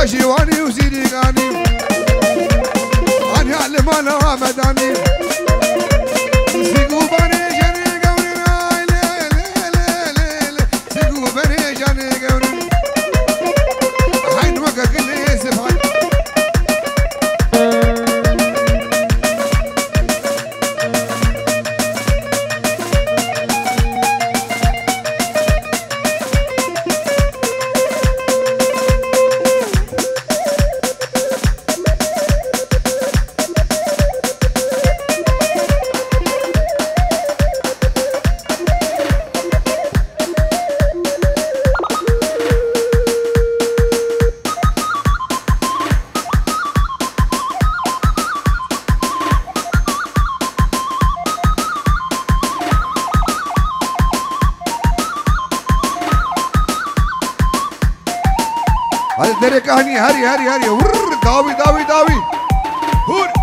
جيواني وزيدي غاني أنا علم أنا رمضاني سيقو بني جاني قولي لا سيقو بني جاني قولي حين وقع كل يسفعي هل درك هني هري ور داوي هور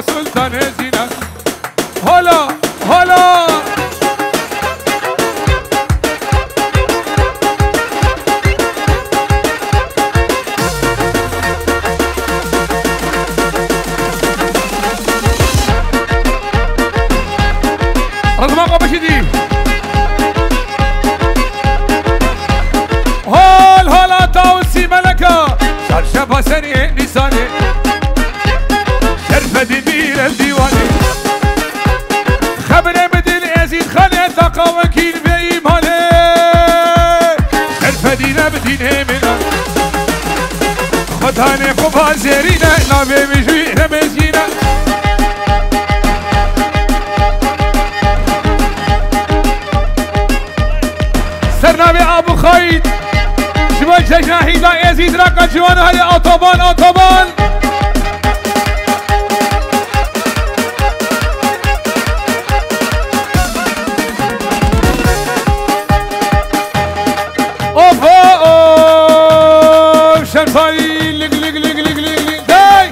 سلطان زينة هلا دانه خوبا زرینه نابه مجوی رمزینه سرنامه ابو خالد شبان جشن حیدا یزید رکا جوان های آتوبان آتوبان شنفاری لگ لگ لگ لگ لگ دای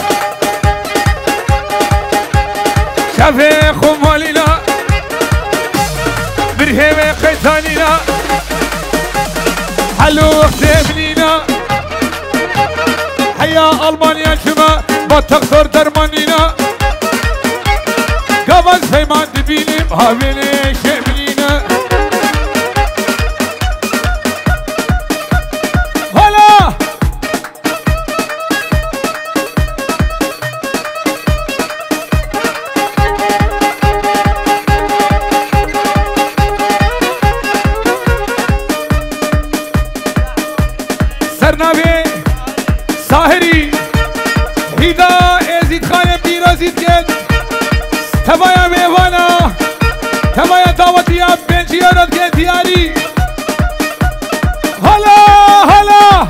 شفه خمالینا برهمه قیتانینا حلو وقت ابنینا حیا آلمانیا شما با تقصر درمانینا قواز پیمان دبینیم هاوینه شبنینا سرنامه ساهری هیدا ازید خانه بیرازید کن تبایا میوانا تبایا دعوتی ها بنچی ها رد کن دیاری حالا حالا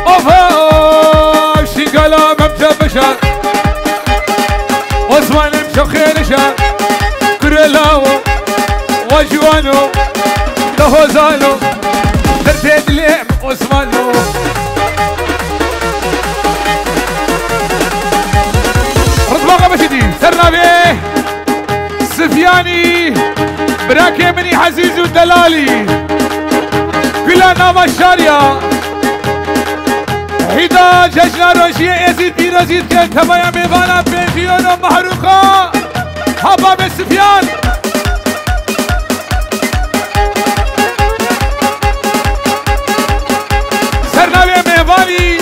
اوفا شنگالا ممجا بشن عثمانم شو خیرشن كرلاو وجوانو لهوزانو ترتيد ليم عثمانو رطباقة بشدي سرنامي سفياني براكي مني حزيز ودلالي كلها نام الشارية هيدا جشنا روشية ازيد بيرازيد كن تبايا ميوانا بنجيونو محروقا حباب السفيان سرنامي ميواني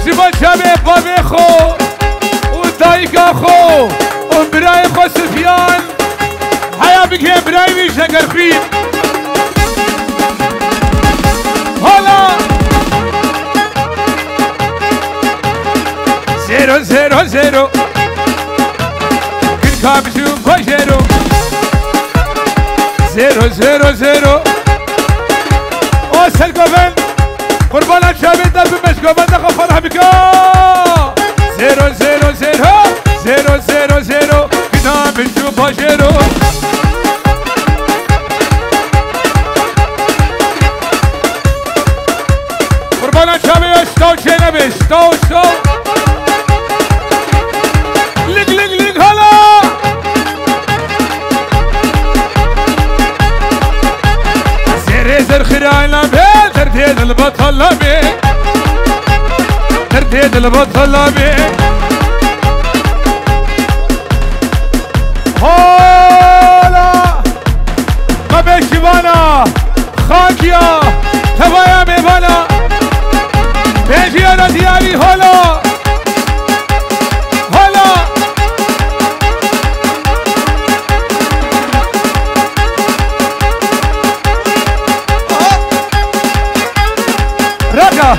جبال شابي بابي خو ودايقا خو ومبراي خو سفيان حيا بكي براي بيش نقر خريب هلا 0-0-0 Kapşum koşero 0-0-0 O selkoven Kurbana çabet da bir meşkoven da kafana bika 0-0-0 0-0-0 Kapşum koşero Kurbana çabet stov çenemiş stov Lig lig lig hala زر خراينا بي ترديد البطل بي ترديد البطل بي هولا ما بيشوانا خاكيا تبايا ميوانا بيجي انا دياري هولا هولا رجع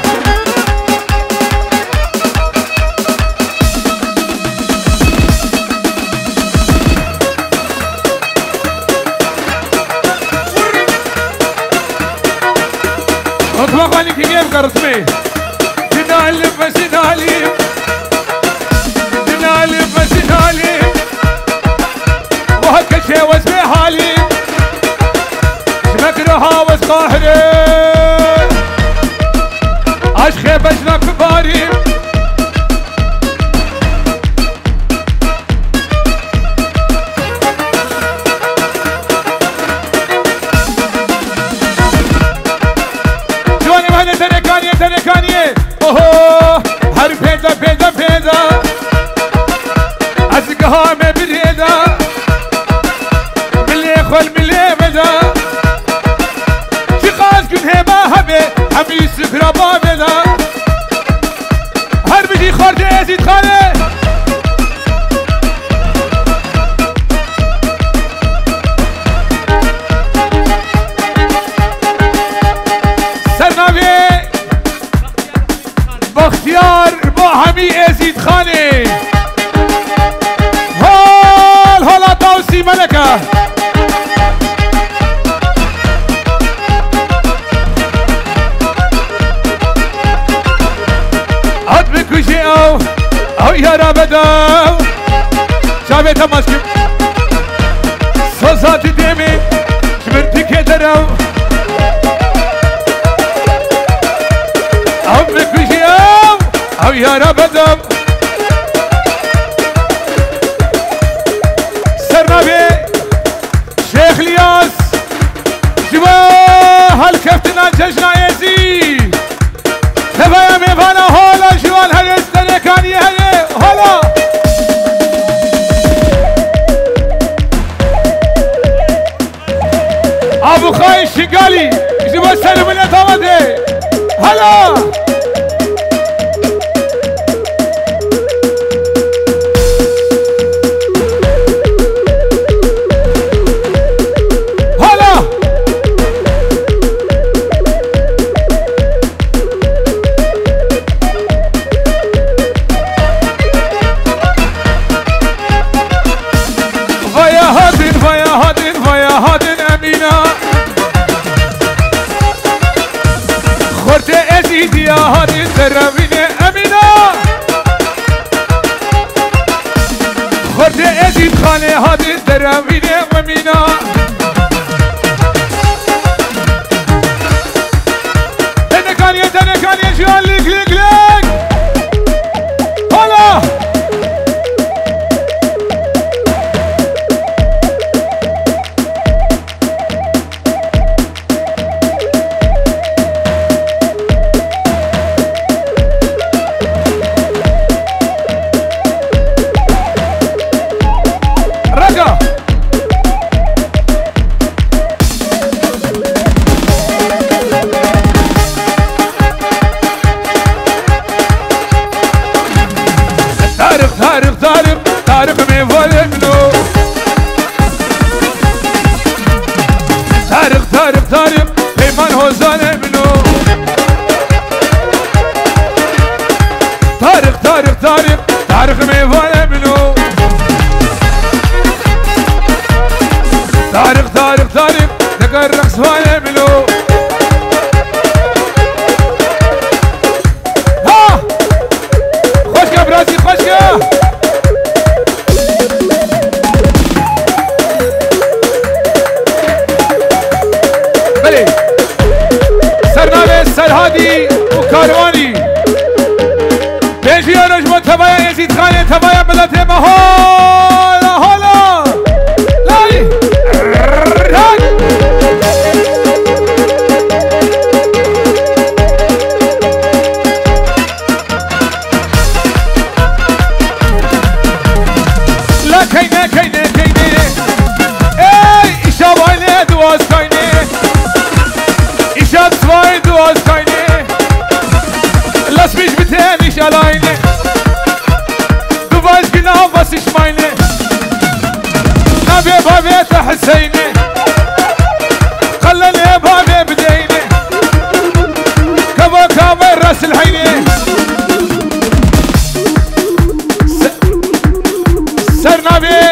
اطلق عليك جيب قرصمي سنالف وسنالف سنالف وسنالف وهكا شي واسمي حالي شمكرها واسقاهري عشقي بجنك باري جواني مهنة تركانية اوهو هر بيدا ازقها ما بريدا ملي خل ملي بدا شقاز كن هما همي همي سفرا بابدا هر بيجي خارج ازيد خالي يا ربدا شابت ماسكم صوصات ديمي شمرتي كدرو عمك وشيام او يا ربدا سرنبي شيخ الياس جوا هالكفتنا ججنا يزيد تبايا ميفانا هولا جوال هالستني كان يهي هولا ابو خاي شقالي جوا سلم الاتامدي هلا يا هادي الدرابيني أمينة خرد أزيد خاني هادي الدرابيني أمينة أنا كان يجوان ليك ليك ليك هلا طارق ميفول ابنو طارق بيمان هوزان ابنو طارق ميفول ابنو طارق تقر رقص فان ابنو ها خوشكا براسي خوشكا سرهادي وكارواني بيجي يا نجم تبايا يزيد خاني تبايا بلاتي هولا هولا لاي لا كيني اي اشابايني دواز كيني اشاب سواي دواز كيني لاس بيش بتاني شالايني دواز قناهم بس اشمايني نبي بابي تحسيني خلني بابي بديني كما كامل راس الحيني سرنابي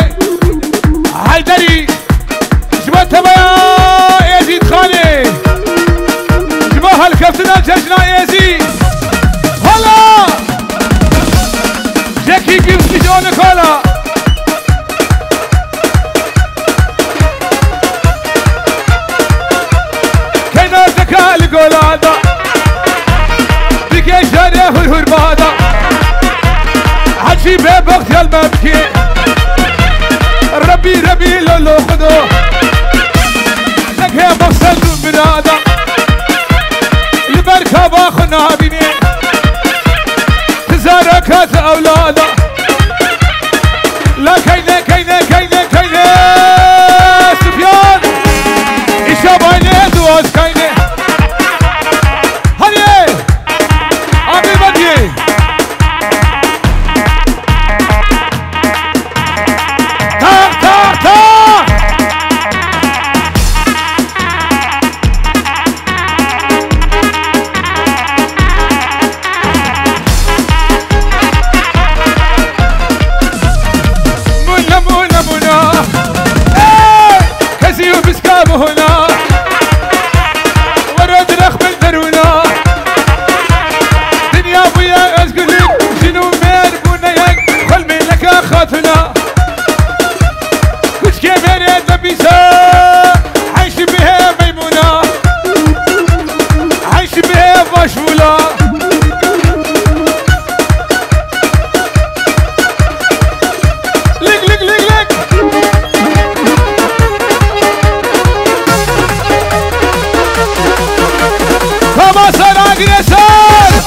حيدري جبت بيا يزيد خاني جبها الكفتنا ججنا يزيد هلا جاكي جيبس جونك هلا كينا ذكاء لقول هذا بكي جاريه الهربادا عجي ببغت المبكي ربي لولو خدو نكه مقصد برادا المركب اخنا بيني تزاركات اولادا لا كينه سفيان اشابايني دواز كينه هني ابي بدي تا مشمولة لك لك لك لك كما صار اجريسر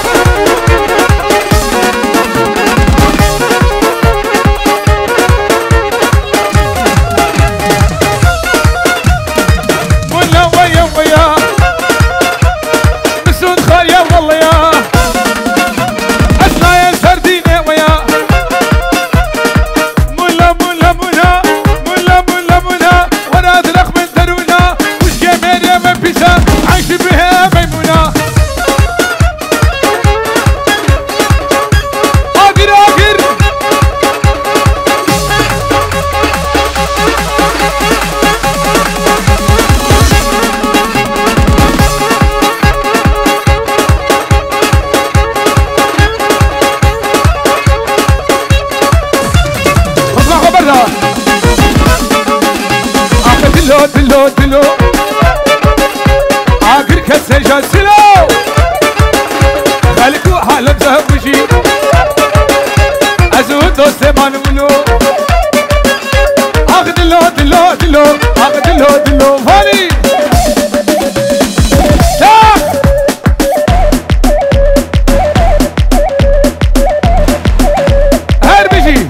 ولا ويا ويا مسود خايا والله يا اسنا يا سردينه ويا ملا ملا ملا ملا ملا ملا وانا ادرخ من درونا وش جميله من بيسا عايش بها ميمونه اقر اقر اسمع خبرها اخذ دلو دلو دلو اقر كسجل سلو خليكو حالة بزهب وجي ازود دوست ما نملو اخذ دلو دلو دلو اخذ دلو دلو فاني شاك هر بيجي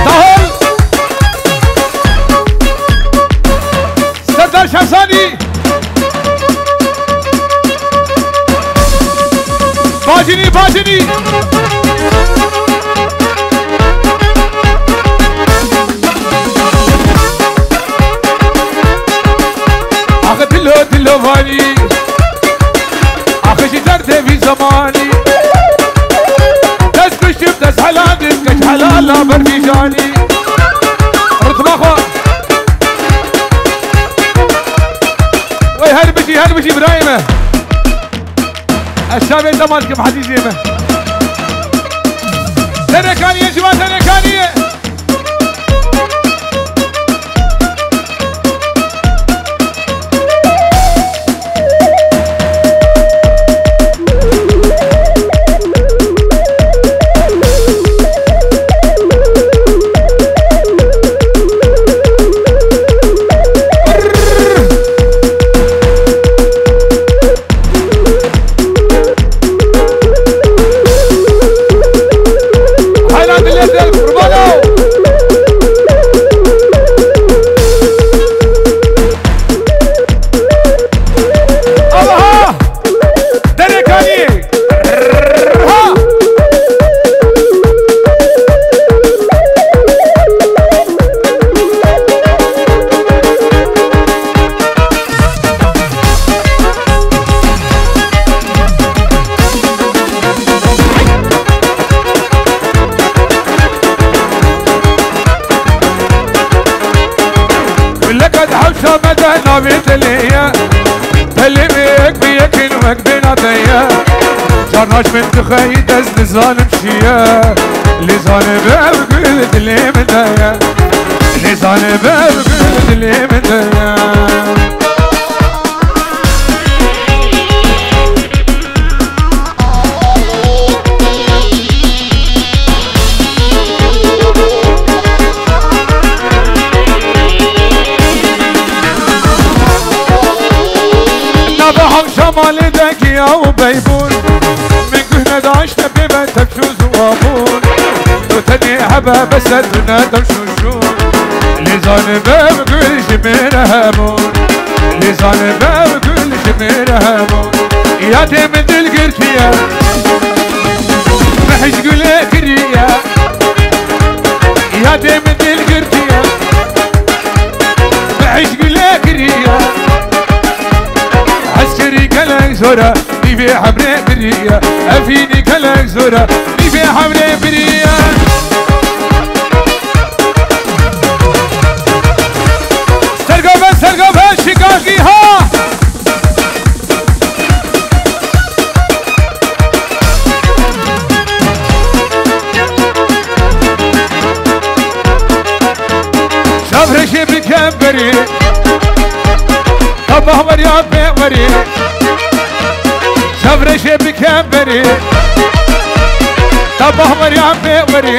تعال سردار شمساني باجني باجني اخذ دلو دلو فاني اخذ شجرتي في زماني دس بشتم دس حلال كش حلال لا بربيجاني رد ماخو وي هربشي ابراهيم الشاب زمانك بحدي زيمه تركانيه يا جماعه تركانيه جرناش من تخيد از لزانم شیه لزانه برگل دلی من دایا لزانه برگل دلی من دایا نبهم شمال دکیا و بیبون داشت ببتك شو زوابون وتني حبا بسدنا دمشوشون لزان باب كل شمير هامون لزان باب كل شمير هامون يا ديم دل قرتيا محش قولي كريا يا ديم دل قرتيا محش قولي كريا عسكري كلاك زورا في حمري بريا افيني كلاك زورا في حمري بريا سرقوبة شقاقي ها وري أبا مريم وري شبرشي بكبري أبا مريم وري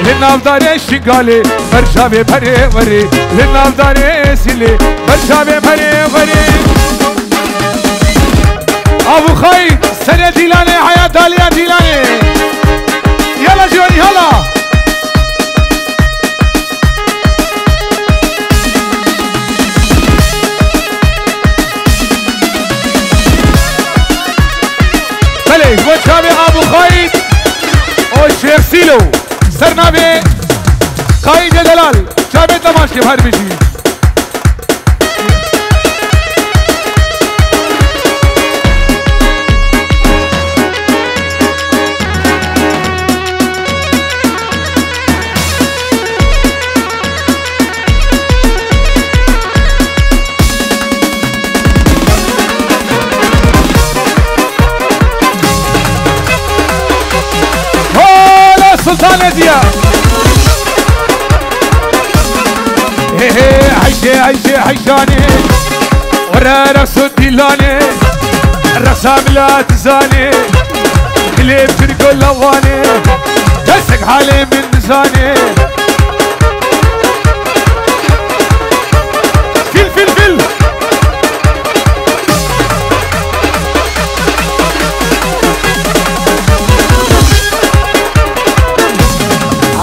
للناف داري شقالي برشابي بري وري للناف داري سيلي برشابي بري وري ابو خاي سنة ديلاني حياة داليا ديلاني يلا جواني يلا بلي وشابي ابو خاي والشيخ سيلو سرنابي قايد دلال شابي تماشي بهر بيجي سلطان ديا عيشي عيشي عيشاني ورا رقص الديلاني الرسام لا تزاني قلب ترقو اللواني تسق حالي من ميزاني فيل فيل فيل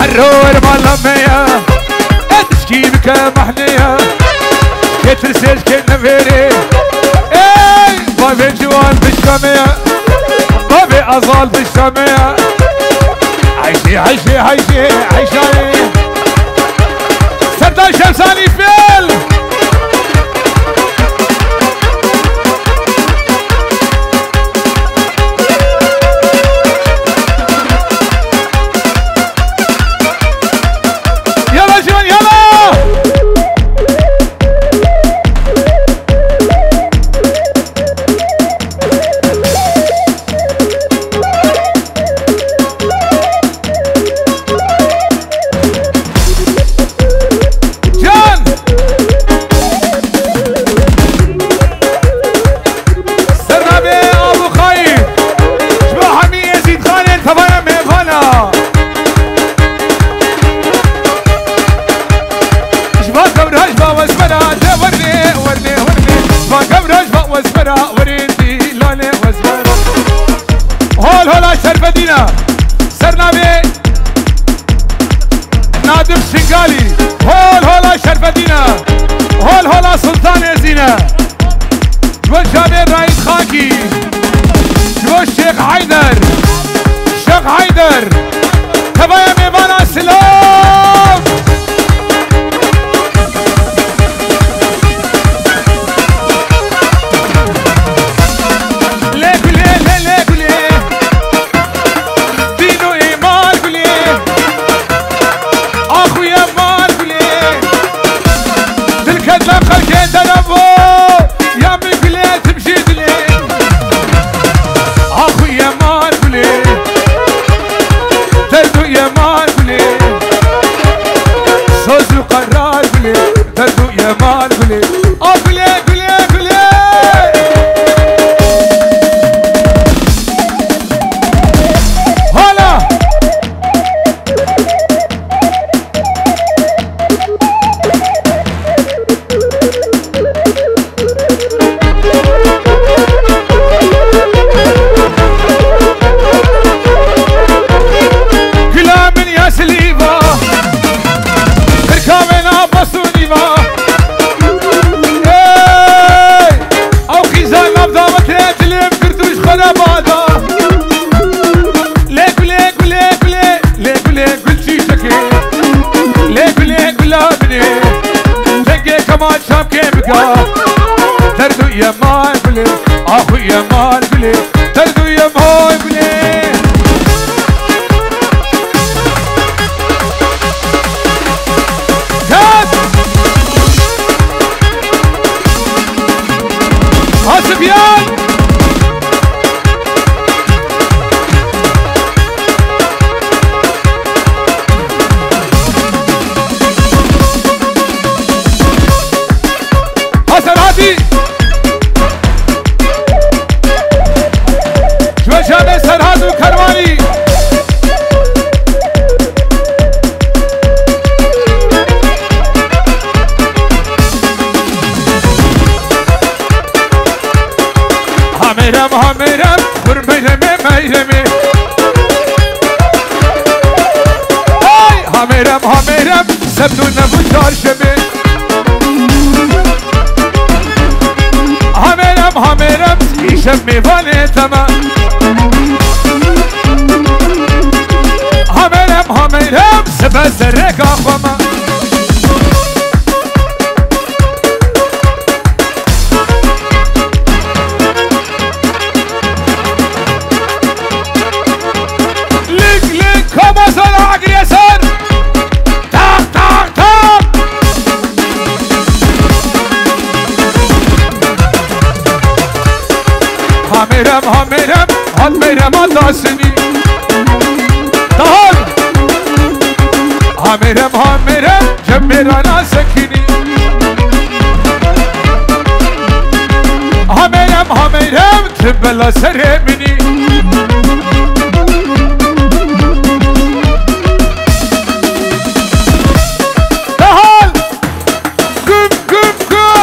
الرور مالمية تشكي بك محنية كترسل كنفيري اي بابي جوال بالشامية بابي أظال بالشامية عيشي عيشي عيشي عيشاني سردار شمساني فيل هول هولا شرفدينا سرنابي نادر شنقالي هول هولا شرفدينا هول هولا سلطان زينة جو جابر رايد خاكي جو الشيخ حيدر شيخ حيدر تبايا ميبانا سلام تبدو نبو چارشبه همرم ایشم میوانه تمام همرم سبا سرک آخوما لیک کما سالا عگریسان تاق تاق تاق همرم آتاسنی دهان همرم جمرانا سکنی همرم تبلا سر منی دهان گم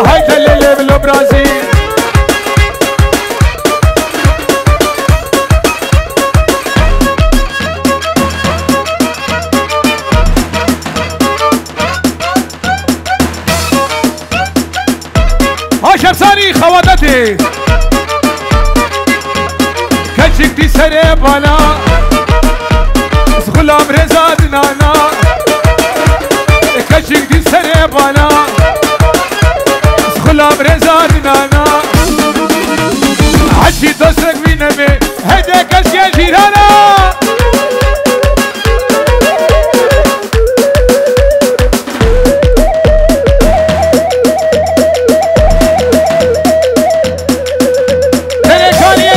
هاي بلو برازيل شمساني خواتتي كجك دي سري بالا غلام رزا دنانا كجك دي سري بالا غلام رزا دنانا عجي دوسرك بينامي هيدا كشيا جيرانا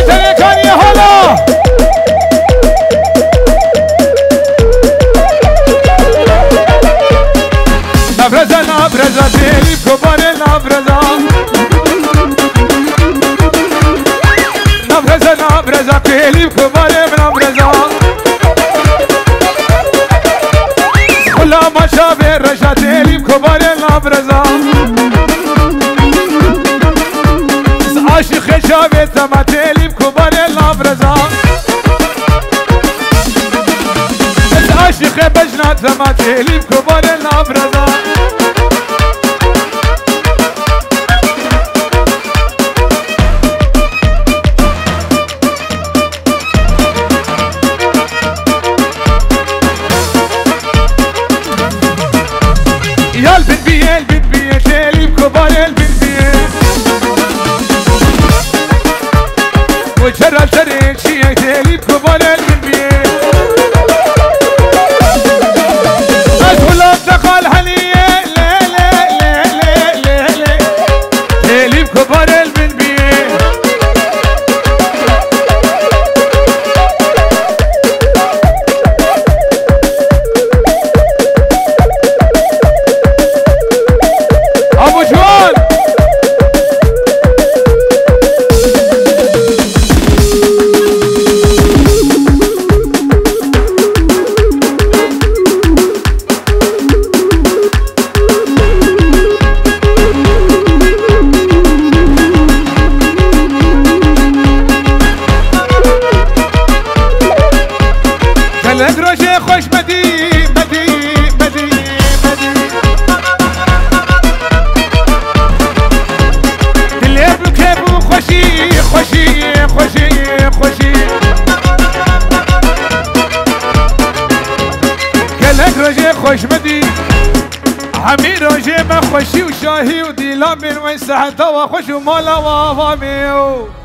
تلكانية هلا نبرزة تيلي بكبار نبرزة تيلي بكبار نبرزة كل ما شافي رشا تيلي بكبار نبرزة عاشق شافي ثما تيلي بكبار نبرزة عاشق بجنات ثما تيلي بكبار نبرزة يا البنبيه تيلي بكبار البنبيه وجرى الطريق شي تيلي بكبار البنبيه أدخل أبتقال حنيه لا لا لا لا لا لا تيلي بكبار البنبيه أبو جوان كلك روشي خوش مدي مدي مدي مدي دليب الكيبو خوشي خوشي خوشي خوشي كلك روشي خوش مدي عمي روشي ما خوشي وشاهي وديلا من وين ساعة توا خوش ومالا وافاميو